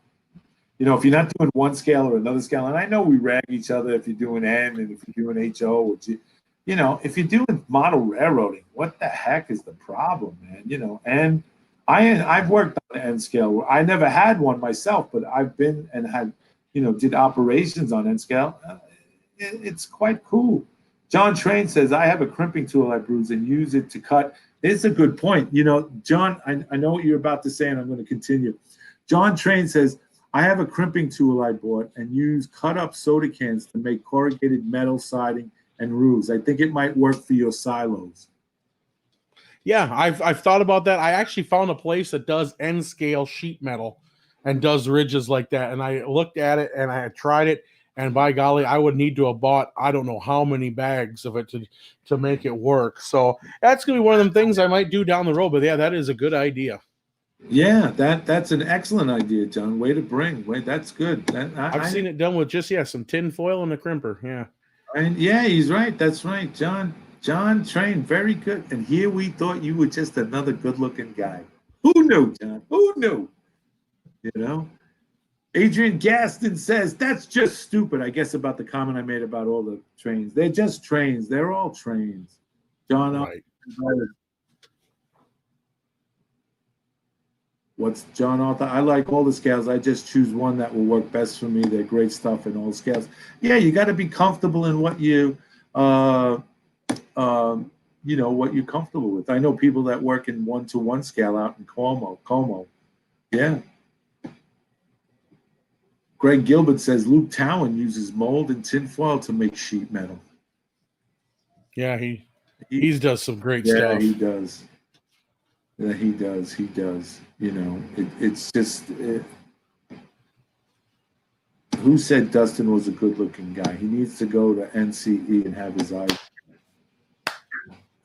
if you're not doing one scale or another scale, and I know we rag each other if you're doing N and if you're doing HO, if you're doing model railroading, what the heck is the problem, man? And I've worked on the N scale. I never had one myself, but I've been and had, did operations on N scale. It's quite cool. John Train says, I have a crimping tool I bruise and use it to cut. It's a good point. John, I know what you're about to say, and I'm going to continue. John Train says, I have a crimping tool I bought and use cut up soda cans to make corrugated metal siding and roofs. I think it might work for your silos. Yeah, I've thought about that. I actually found a place that does N scale sheet metal and does ridges like that. And I looked at it and I had tried it. And by golly, I would need to have bought, I don't know how many bags of it to make it work. So that's going to be one of them things I might do down the road. But yeah, that is a good idea. Yeah, that's an excellent idea, John. Way to bring. That's good. I've seen it done with just some tin foil and a crimper. Yeah. And yeah, he's right. That's right. John Train, very good. And here we thought you were just another good-looking guy. Who knew, John? Who knew? Adrian Gaston says, that's just stupid, I guess, about the comment I made about all the trains. They're just trains. They're all trains. John, right. What's John Arthur? I like all the scales. I just choose one that will work best for me. They're great stuff in all scales. Yeah, you got to be comfortable in what what you're comfortable with. I know people that work in 1-to-1 scale out in Como. Yeah. Greg Gilbert says Luke Towan uses mold and tin foil to make sheet metal. Yeah, he does some great stuff. Yeah, he does. Yeah, he does. It's just. Who said Dustin was a good-looking guy? He needs to go to NCE and have his eyes.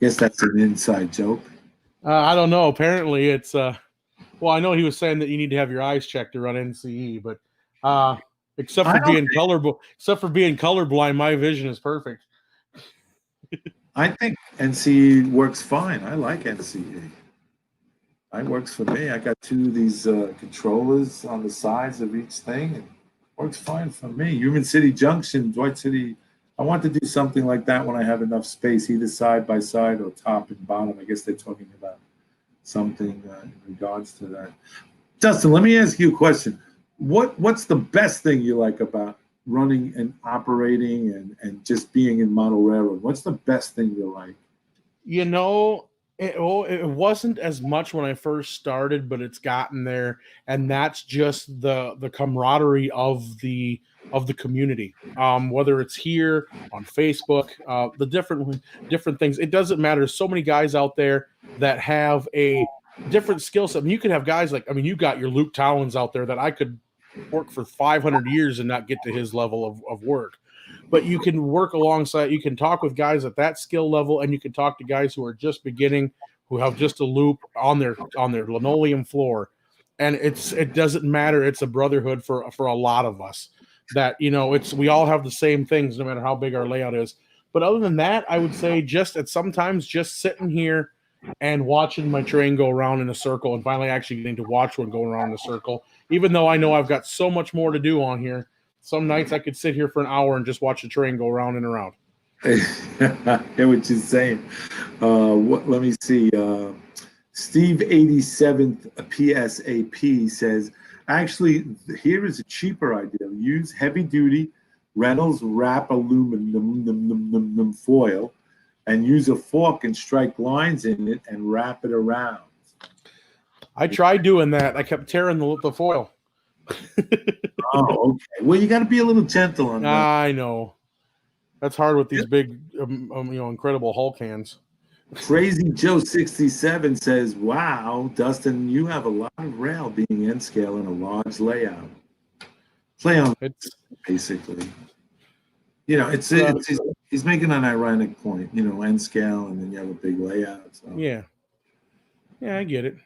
Guess that's an inside joke. I don't know. Apparently, it's. Well, I know he was saying that you need to have your eyes checked to run NCE, but except for being colorblind, my vision is perfect. I think NCE works fine. I like NCE. It works for me. I got two of these controllers on the sides of each thing, and works fine for me. Human City Junction, Dwight City. I want to do something like that when I have enough space, either side by side or top and bottom. I guess they're talking about something in regards to that. Dustin, let me ask you a question. What's the best thing you like about running and operating and just being in model railroad? What's the best thing you like? It wasn't as much when I first started, but it's gotten there, and that's just the camaraderie of the community. Whether it's here on Facebook, the different things, it doesn't matter. There's so many guys out there that have a different skill set. I mean, you could have guys you got your Luke Towans out there that I could work for 500 years and not get to his level of work. But you can work alongside, you can talk with guys at that skill level, and you can talk to guys who are just beginning, who have just a loop on their linoleum floor. And it doesn't matter. It's a brotherhood for a lot of us that, we all have the same things no matter how big our layout is. But other than that, I would say sometimes just sitting here and watching my train go around in a circle and finally actually getting to watch one go around in a circle, even though I know I've got so much more to do on here. Some nights I could sit here for an hour and just watch the train go round and around. I hear what you're saying. Let me see. Steve 87th PSAP says, actually, here is a cheaper idea. Use heavy duty Reynolds wrap aluminum foil and use a fork and strike lines in it and wrap it around. I tried doing that. I kept tearing the foil. Oh, okay. Well, you got to be a little gentle on that. I know. That's hard with these big, incredible Hulk hands. Crazy Joe 67 says, wow, Dustin, you have a lot of rail being N scale in a large layout. Play on basically. He's making an ironic point, N scale, and then you have a big layout. So. Yeah, I get it.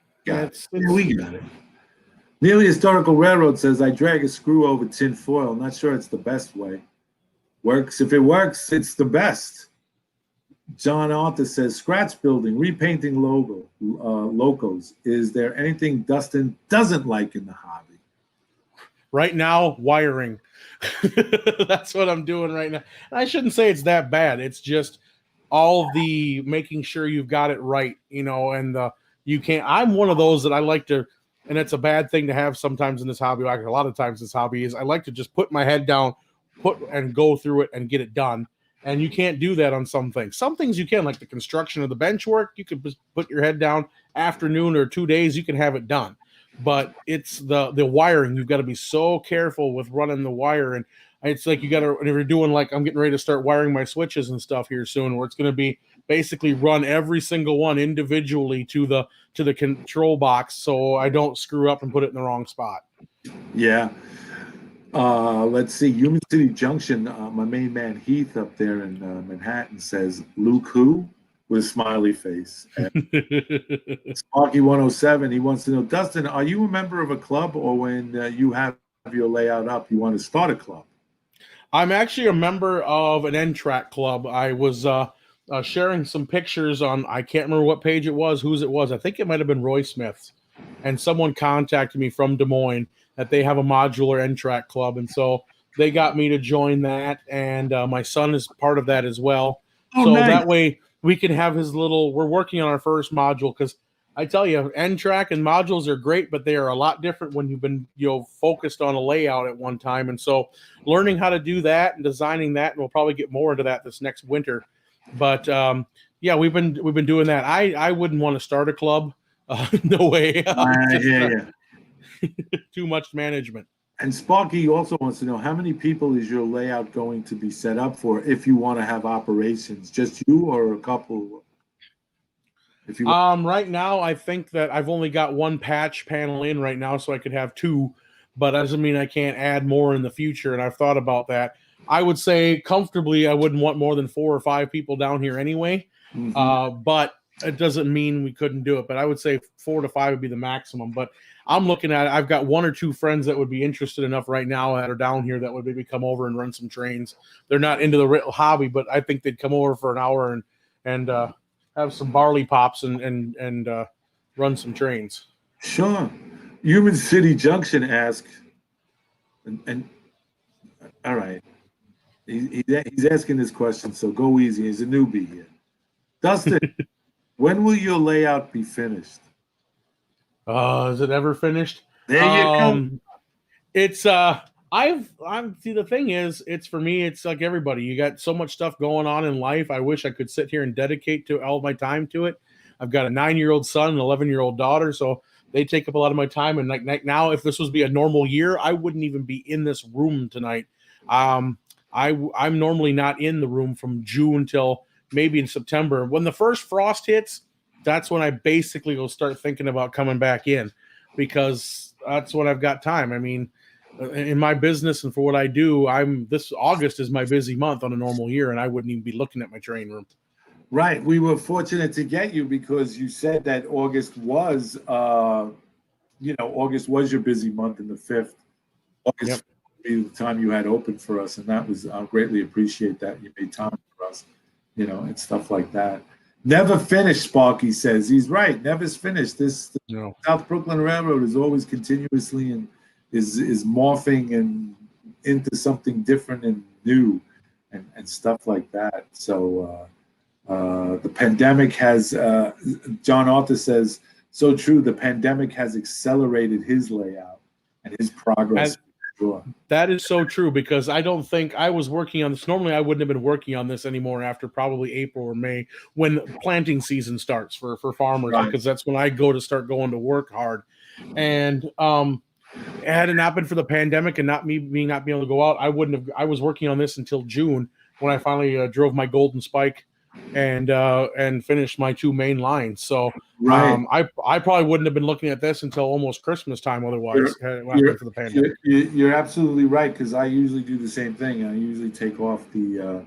We got it. Nearly Historical Railroad says, I drag a screw over tin foil. Not sure it's the best way. Works. If it works, it's the best. John Arthur says, scratch building, repainting locos. Is there anything Dustin doesn't like in the hobby? Right now, wiring. That's what I'm doing right now. And I shouldn't say it's that bad. It's just all the making sure you've got it right, and you can't. I'm one of those that I like to, and it's a bad thing to have sometimes in this hobby. Like a lot of times this hobby is, I like to just put my head down, and go through it and get it done. And you can't do that on some things. Some things you can, like the construction of the bench work. You could just put your head down, afternoon or 2 days, you can have it done. But it's the wiring. You've got to be so careful with running the wire. And it's like you got to, if you're doing, like I'm getting ready to start wiring my switches and stuff here soon, where it's going to be basically run every single one individually to the control box, so I don't screw up and put it in the wrong spot. Yeah. Let's see. Human City Junction, my main man Heath up there in Manhattan says, Luke who? With a smiley face. Sparky 107, he wants to know, Dustin, are you a member of a club, or when you have your layout up, you want to start a club? I'm actually a member of an N-Track club. I was sharing some pictures on, I can't remember what page it was, whose it was. I think it might have been Roy Smith's. And someone contacted me from Des Moines that they have a modular N-Track club. And so they got me to join that. And my son is part of that as well. Oh, so nice. That way we can have we're working on our first module, because I tell you, N-Track and modules are great, but they are a lot different when you've been focused on a layout at one time. And so learning how to do that and designing that, and we'll probably get more into that this next winter. But we've been doing that. I wouldn't want to start a club. No way. Too much management. And Sparky also wants to know, how many people is your layout going to be set up for if you want to have operations? Just you or a couple? If you right now, I think that I've only got one patch panel in right now, so I could have two, but that doesn't mean I can't add more in the future. And I've thought about that. I would say comfortably, I wouldn't want more than 4 or 5 people down here anyway. Mm-hmm. But it doesn't mean we couldn't do it. But I would say 4 to 5 would be the maximum. But I'm looking at it. I've got 1 or 2 friends that would be interested enough right now that are down here that would maybe come over and run some trains. They're not into the hobby, but I think they'd come over for an hour and have some barley pops and run some trains. Sure. Human City Junction asks, and all right, he's asking this question, so go easy. He's a newbie here. Dustin, when will your layout be finished? Is it ever finished? There you go. It's I'm see, the thing is, it's for me, it's like everybody. You got so much stuff going on in life. I wish I could sit here and dedicate to all my time to it. I've got a 9-year-old son and an 11-year-old daughter, so they take up a lot of my time. And like now, if this was be a normal year, I wouldn't even be in this room tonight. I'm normally not in the room from June till maybe in September. When the first frost hits, that's when I basically will start thinking about coming back in, because that's when I've got time. I mean, in my business and for what I do, this August is my busy month on a normal year, and I wouldn't even be looking at my train room. Right. We were fortunate to get you because you said that August was, August was your busy month in the 5th. August would be the time you had open for us, and that was, I greatly appreciate that. You made time for us, and stuff like that. Never finished, Sparky says. He's right. Never's finished. South Brooklyn Railroad is always continuously and is morphing and into something different and new and stuff like that. So the pandemic has, John Arthur says, so true, the pandemic has accelerated his layout and his progress. Sure. That is so true, because I don't think I was working on this. Normally, I wouldn't have been working on this anymore after probably April or May, when planting season starts for farmers, Right. because that's when I go to start going to work hard. And had it not been for the pandemic and not me not being able to go out, I wouldn't have. I was working on this until June, when I finally drove my Golden Spike and finished my 2 main lines. So Right. I probably wouldn't have been looking at this until almost Christmas time otherwise, had it not been for the pandemic. You're absolutely right, because I usually do the same thing. I usually take off the,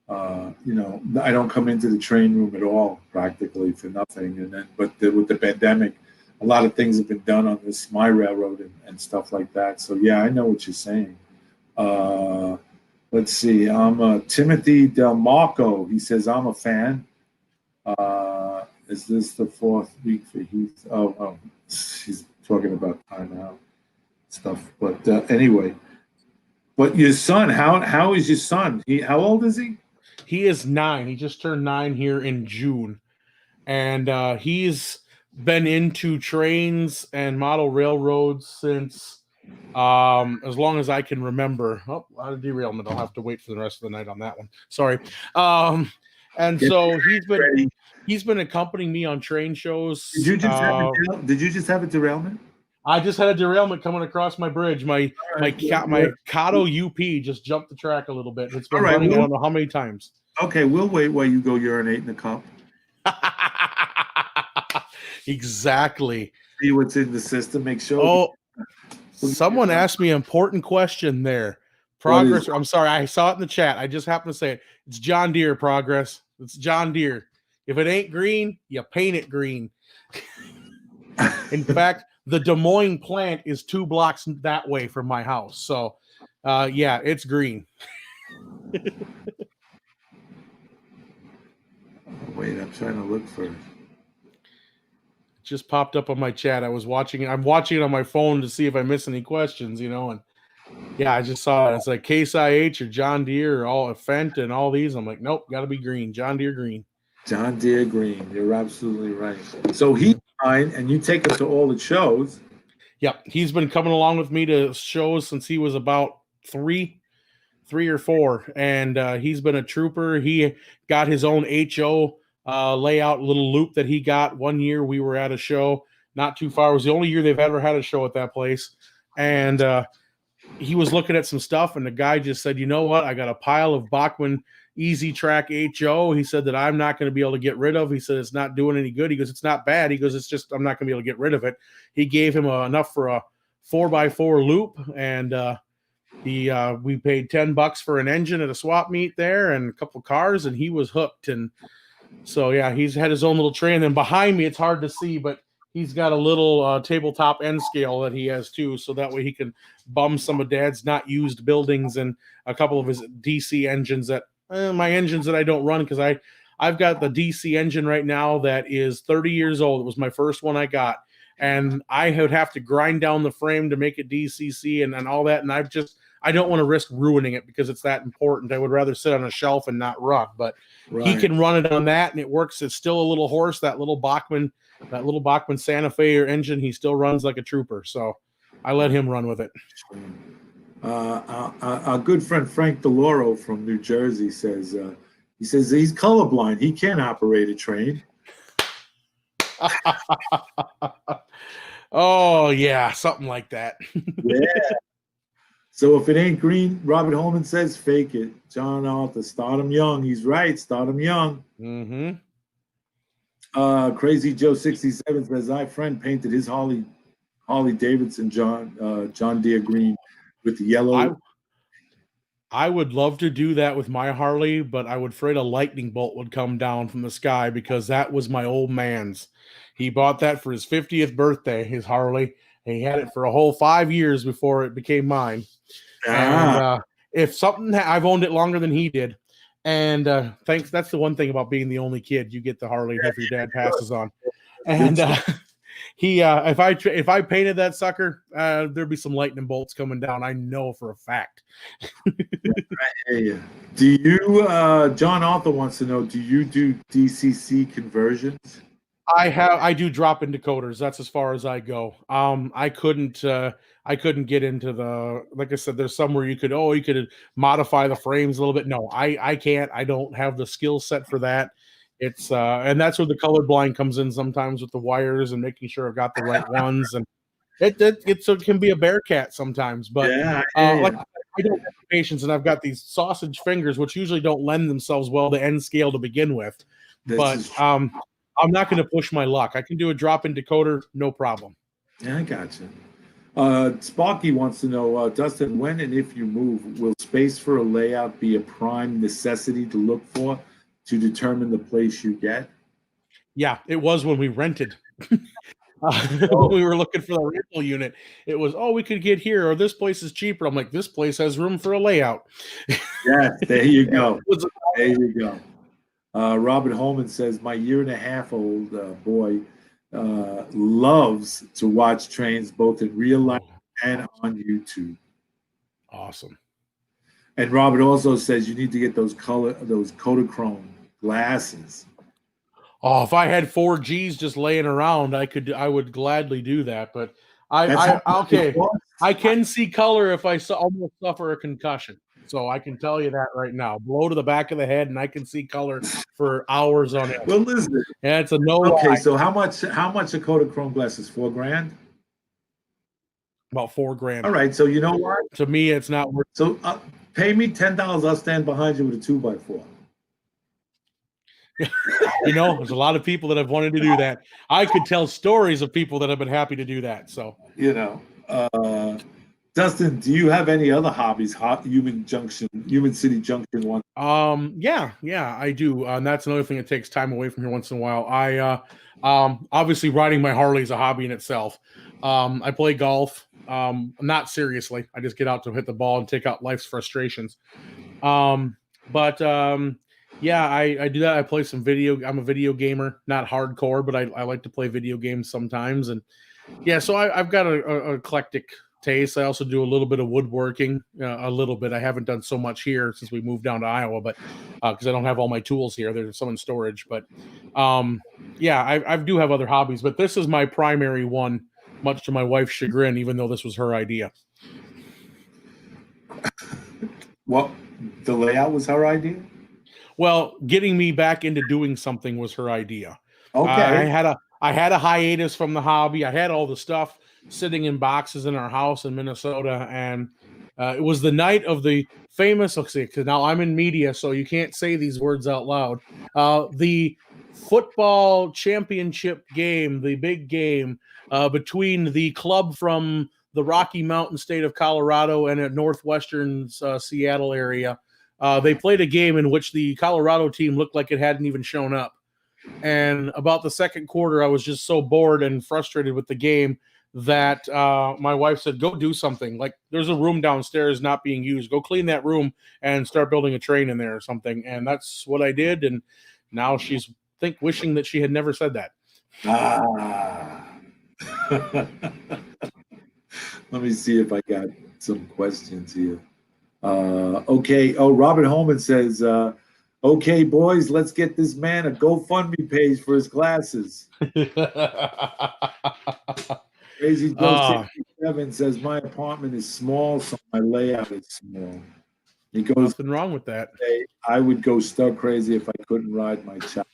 I don't come into the train room at all, practically, for nothing. And then, with the pandemic, a lot of things have been done on my railroad and stuff like that. So yeah, I know what you're saying. Let's see. I'm Timothy Del Marco. He says, I'm a fan. Is this the 4th week for Heath? Oh, he's talking about timeout stuff. But anyway, but your son, how is your son? How old is he? He is 9. He just turned 9 here in June. And he's been into trains and model railroads since as long as I can remember. Oh, a lot of derailment. I'll have to wait for the rest of the night on that one. Sorry. And so he's been accompanying me on train shows. Did you just have a derailment? I just had a derailment coming across my bridge. My Kato UP just jumped the track a little bit. It's been running I don't know how many times. Okay, we'll wait while you go urinate in the cup. Exactly. See what's in the system. Make sure. Oh, someone asked me an important question there. Progress. I'm sorry, I saw it in the chat. I just happened to say it. It's John Deere, Progress. It's John Deere. If it ain't green, you paint it green. In fact, the Des Moines plant is 2 blocks that way from my house. So, yeah, it's green. Wait, I'm trying to look for it. Just popped up on my chat. I was watching it. I'm watching it on my phone to see if I miss any questions, and yeah, I just saw it. It's like Case IH or John Deere or all Fent and all these. I'm like, nope, got to be green. John Deere green. John Deere green. You're absolutely right. So he's fine, and you take him to all the shows. Yeah, he's been coming along with me to shows since he was about 3 or 4, and he's been a trooper. He got his own HO layout little loop that he got one year. We were at a show not too far. It was the only year they've ever had a show at that place, and he was looking at some stuff, and the guy just said, you know what, I got a pile of Bachmann Easy Track HO. He said that I'm not going to be able to get rid of. He said it's not doing any good. He goes, it's not bad. He goes, it's just I'm not going to be able to get rid of it. He gave him enough for a 4x4 loop, and we paid $10 for an engine at a swap meet there and a couple cars, and he was hooked. And so yeah, he's had his own little train. And behind me, it's hard to see, but he's got a little tabletop end scale that he has too, so that way he can bum some of Dad's not used buildings and a couple of his DC engines that my engines that I don't run, because I've got the DC engine right now that is 30 years old. It was my first one I got, and I would have to grind down the frame to make it DCC and all that, and I don't want to risk ruining it because it's that important. I would rather sit on a shelf and not run, but He can run it on that, and it works. It's still a little horse, that little Bachmann Santa Fe engine. He still runs like a trooper, so I let him run with it. Our good friend Frank DeLauro from New Jersey says he's colorblind. He can't operate a train. Oh yeah, something like that. Yeah. So if it ain't green, Robert Holman says fake it. John Arthur, start him young. He's right. Start him young. Mm-hmm. Crazy Joe 67 says, my friend painted his Harley Davidson John Deere green with the yellow. I would love to do that with my Harley, but I would afraid a lightning bolt would come down from the sky, because that was my old man's. He bought that for his 50th birthday, his Harley. He had it for a whole 5 years before it became mine. And if something, I've owned it longer than he did. And that's the one thing about being the only kid. You get the Harley if your dad passes on. And if I painted that sucker, there'd be some lightning bolts coming down. I know for a fact. Hey, do you, John Arthur wants to know, do you do DCC conversions? I do drop in decoders. That's as far as I go. I couldn't get into the, like I said, there's somewhere you could modify the frames a little bit. No, I can't. I don't have the skill set for that. It's and that's where the colorblind comes in sometimes with the wires and making sure I've got the right ones. And it can be a bear cat sometimes, but Yeah, like I don't have the patience, and I've got these sausage fingers, which usually don't lend themselves well to N scale to begin with. But I'm not going to push my luck. I can do a drop-in decoder, no problem. Yeah, I got you. Sparky wants to know, Dustin, when and if you move, will space for a layout be a prime necessity to look for to determine the place you get? Yeah, it was when we rented. When we were looking for the rental unit, it was, we could get here, or this place is cheaper. I'm like, this place has room for a layout. Yeah, there you go. There you go. Robert Holman says, my 1.5-year-old boy loves to watch trains both in real life and on YouTube. Awesome. And Robert also says you need to get those Kodachrome glasses. Oh, if I had 4Gs just laying around, I would gladly do that. But I can see color if I almost suffer a concussion. So I can tell you that right now. Blow to the back of the head, and I can see color for hours on end. Well, listen. Yeah, it's a no. Okay, lie. so how much a Kodachrome glasses? $4,000? About $4,000. All right, so you know what? To me, it's not worth. So pay me $10. I'll stand behind you with a 2x4. There's a lot of people that have wanted to do that. I could tell stories of people that have been happy to do that. So Dustin, do you have any other hobbies? Human City Junction one. Yeah, I do. And that's another thing that takes time away from here once in a while. I obviously riding my Harley is a hobby in itself. I play golf. Not seriously. I just get out to hit the ball and take out life's frustrations. Yeah, I do that. I play some I'm a video gamer, not hardcore, but I like to play video games sometimes. And yeah, so I've got a eclectic taste. I also do a little bit of woodworking, a little bit. I haven't done so much here since we moved down to Iowa, but because I don't have all my tools here, there's some in storage. But yeah, I do have other hobbies, but this is my primary one, much to my wife's chagrin, even though this was her idea. Well, the layout was her idea? Well, getting me back into doing something was her idea. Okay. I had a hiatus from the hobby. I had all the stuff sitting in boxes in our house in Minnesota, and it was the night of the famous. Because now I'm in media, so you can't say these words out loud. The football championship game, the big game between the club from the Rocky Mountain state of Colorado and a northwestern Seattle area. They played a game in which the Colorado team looked like it hadn't even shown up. And about the second quarter, I was just so bored and frustrated with the game that my wife said, go do something. Like, there's a room downstairs not being used. Go clean that room and start building a train in there or something. And that's what I did. And now she's wishing that she had never said that. Let me see if I got some questions here. Okay. Oh, Robert Holman says, okay, boys, let's get this man a GoFundMe page for his glasses. Crazy Joe 67 says, my apartment is small, so my layout is small. He goes, nothing wrong with that. I would go stark crazy if I couldn't ride my child.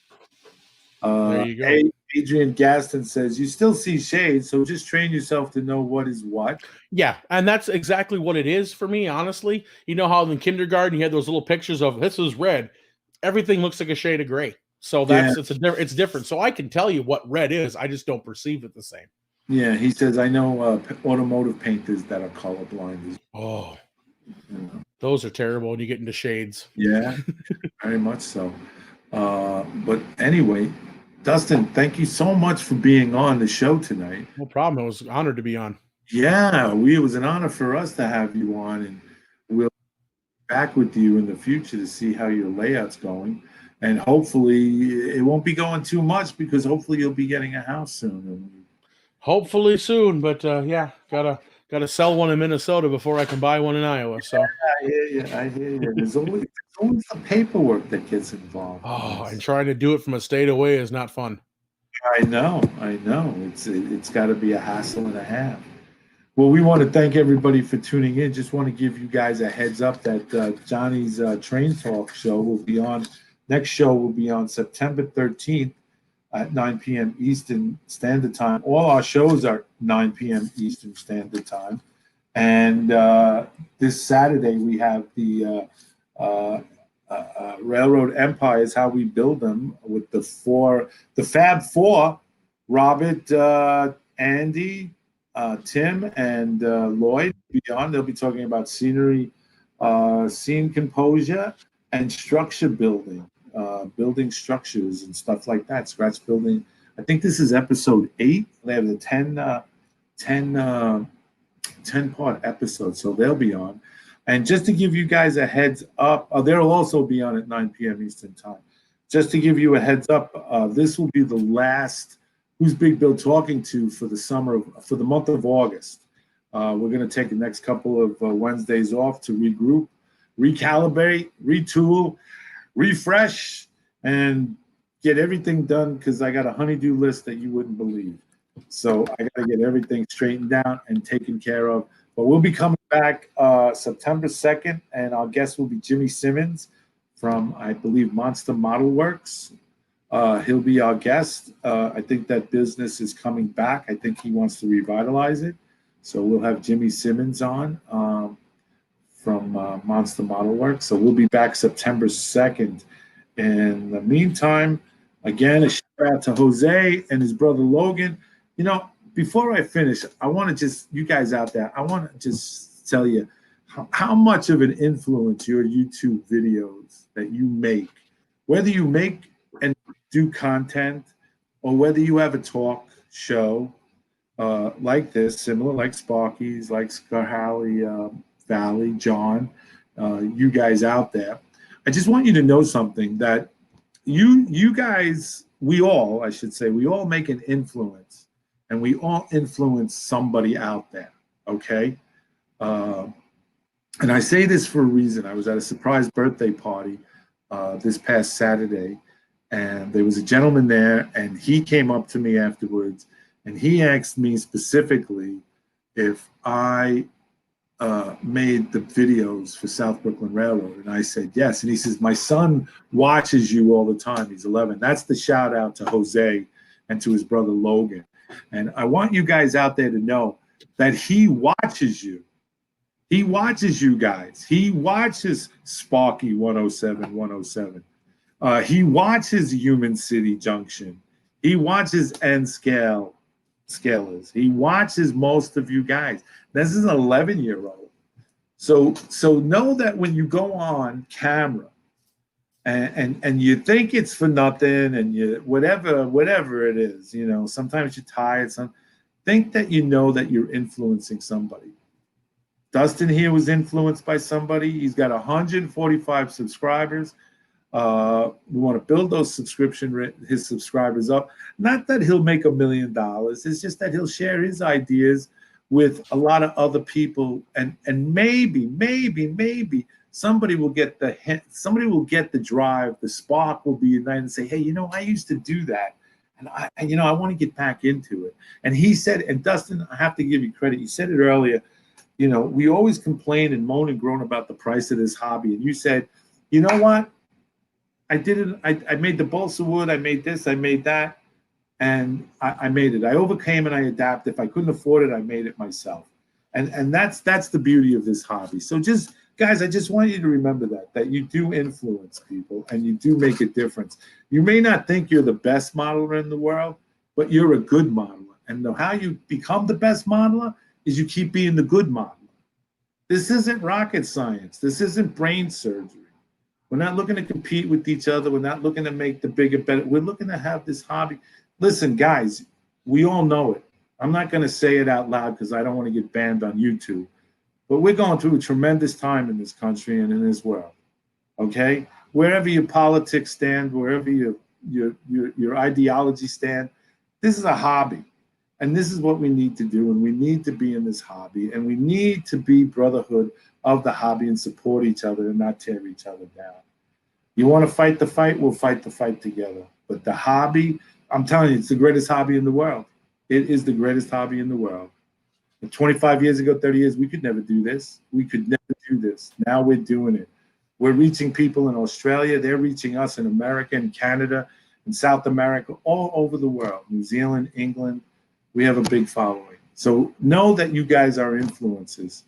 There you go. Adrian Gaston says, you still see shades, so just train yourself to know what is what. Yeah, and that's exactly what it is for me, honestly. You know how in kindergarten you had those little pictures of this is red. Everything looks like a shade of gray. So it's different. So I can tell you what red is. I just don't perceive it the same. Yeah, he says, I know automotive painters that are colorblind. Oh, those are terrible when you get into shades. Yeah, very much so. But anyway, Dustin, thank you so much for being on the show tonight. No problem. I was honored to be on. Yeah, it was an honor for us to have you on, and we'll be back with you in the future to see how your layout's going. And hopefully it won't be going too much because hopefully you'll be getting a house soon. Hopefully soon, but yeah, gotta sell one in Minnesota before I can buy one in Iowa. So I hear you. I hear you. There's always the paperwork that gets involved. and trying to do it from a state away is not fun. I know. It's got to be a hassle and a half. Well, we want to thank everybody for tuning in. Just want to give you guys a heads up that Johnny's Train Talk show will be on. Next show will be on September 13th at 9 p.m. Eastern Standard Time. All our shows are 9 p.m. Eastern Standard Time. And this Saturday we have the Railroad Empires, how we build them, with the Fab Four: Robert, Andy, Tim, and Lloyd. Beyond, they'll be talking about scenery, scene composure, and structure building, building structures and stuff like that. Scratch building. I think this is episode 8. They have the 10-part episode, so they'll be on. And just to give you guys a heads up, they'll also be on at 9 p.m. Eastern Time. Just to give you a heads up, this will be the last Who's Big Bill Talking To for the month of August. We're going to take the next couple of Wednesdays off to regroup, recalibrate, retool, refresh, and get everything done, because I got a honeydew list that you wouldn't believe. So I got to get everything straightened down and taken care of. But we'll be coming back September 2nd, and our guest will be Jimmy Simmons from, I believe, Monster Model Works. He'll be our guest. I think that business is coming back. I think he wants to revitalize it. So we'll have Jimmy Simmons on from Monster Model Works. So we'll be back September 2nd. In the meantime, again, a shout out to Jose and his brother Logan. You know, before I finish, I want to just, you guys out there, I want to just tell you how much of an influence your YouTube videos that you make, whether you make and do content, or whether you have a talk show like this, similar like Sparky's, like Scarhally Valley, John, you guys out there. I just want you to know something, that you guys, we all make an influence, and we all influence somebody out there, okay? And I say this for a reason. I was at a surprise birthday party this past Saturday, and there was a gentleman there, and he came up to me afterwards, and he asked me specifically if I made the videos for South Brooklyn Railroad, and I said yes. And he says, my son watches you all the time. He's 11. That's the shout out to Jose and to his brother Logan. And I want you guys out there to know that he watches you. He watches you guys. He watches Sparky 107, 107. He watches Human City Junction. He watches N Scalers. He watches most of you guys. This is an 11-year-old. So know that when you go on camera and you think it's for nothing, and you whatever it is, you know, sometimes you're tired. Think that you know that you're influencing somebody. Dustin here was influenced by somebody. He's got 145 subscribers. We want to build his subscribers up. Not that he'll make $1 million. It's just that he'll share his ideas with a lot of other people, and maybe somebody will get the hint. Somebody will get the drive. The spark will be ignited and say, "Hey, you know, I used to do that, and I want to get back into it." And he said, and Dustin, I have to give you credit. You said it earlier. You know, we always complain and moan and groan about the price of this hobby, and you said, "You know what? I did it. I made the balsa wood. I made this. I made that, and I made it. I overcame and I adapted. If I couldn't afford it, I made it myself." And that's the beauty of this hobby. So just guys, I just want you to remember that you do influence people and you do make a difference. You may not think you're the best modeler in the world, but you're a good modeler. And how you become the best modeler is you keep being the good modeler. This isn't rocket science. This isn't brain surgery. We're not looking to compete with each other. We're not looking to make the bigger, better. We're looking to have this hobby. Listen, guys, we all know it. I'm not going to say it out loud because I don't want to get banned on YouTube. But we're going through a tremendous time in this country and in this world. Okay? Wherever your politics stand, wherever your ideology stand, this is a hobby. And this is what we need to do. And we need to be in this hobby. And we need to be brotherhood of the hobby and support each other and not tear each other down. You want to fight the fight? We'll fight the fight together. But the hobby, I'm telling you, it's the greatest hobby in the world. It is the greatest hobby in the world. And 25 years ago, 30 years, we could never do this. We could never do this. Now we're doing it. We're reaching people in Australia. They're reaching us in America and Canada and South America, all over the world, New Zealand, England. We have a big following. So know that you guys are influencers.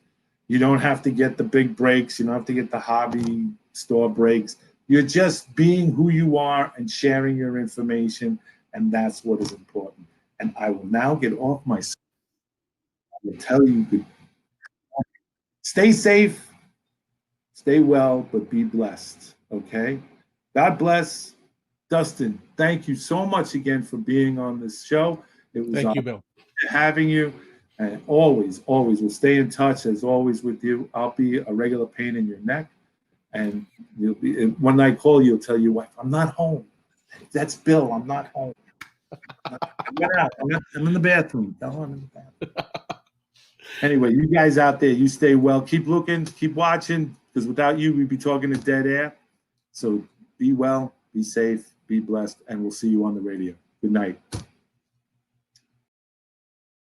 You don't have to get the big breaks. You don't have to get the hobby store breaks. You're just being who you are and sharing your information, and that's what is important. And I will now get off my. I will tell you, stay safe, stay well, but be blessed. Okay? God bless. Dustin, thank you so much again for being on this show. It was Thank you, Bill. having you. And always, always, we'll stay in touch as always with you. I'll be a regular pain in your neck. And you'll be, when I call you, you'll tell your wife, I'm not home. That's Bill. I'm not home. I went out. I'm in the bathroom. Tell I'm in the bathroom. Anyway, you guys out there, you stay well. Keep looking, keep watching, because without you, we'd be talking to dead air. So be well, be safe, be blessed, and we'll see you on the radio. Good night.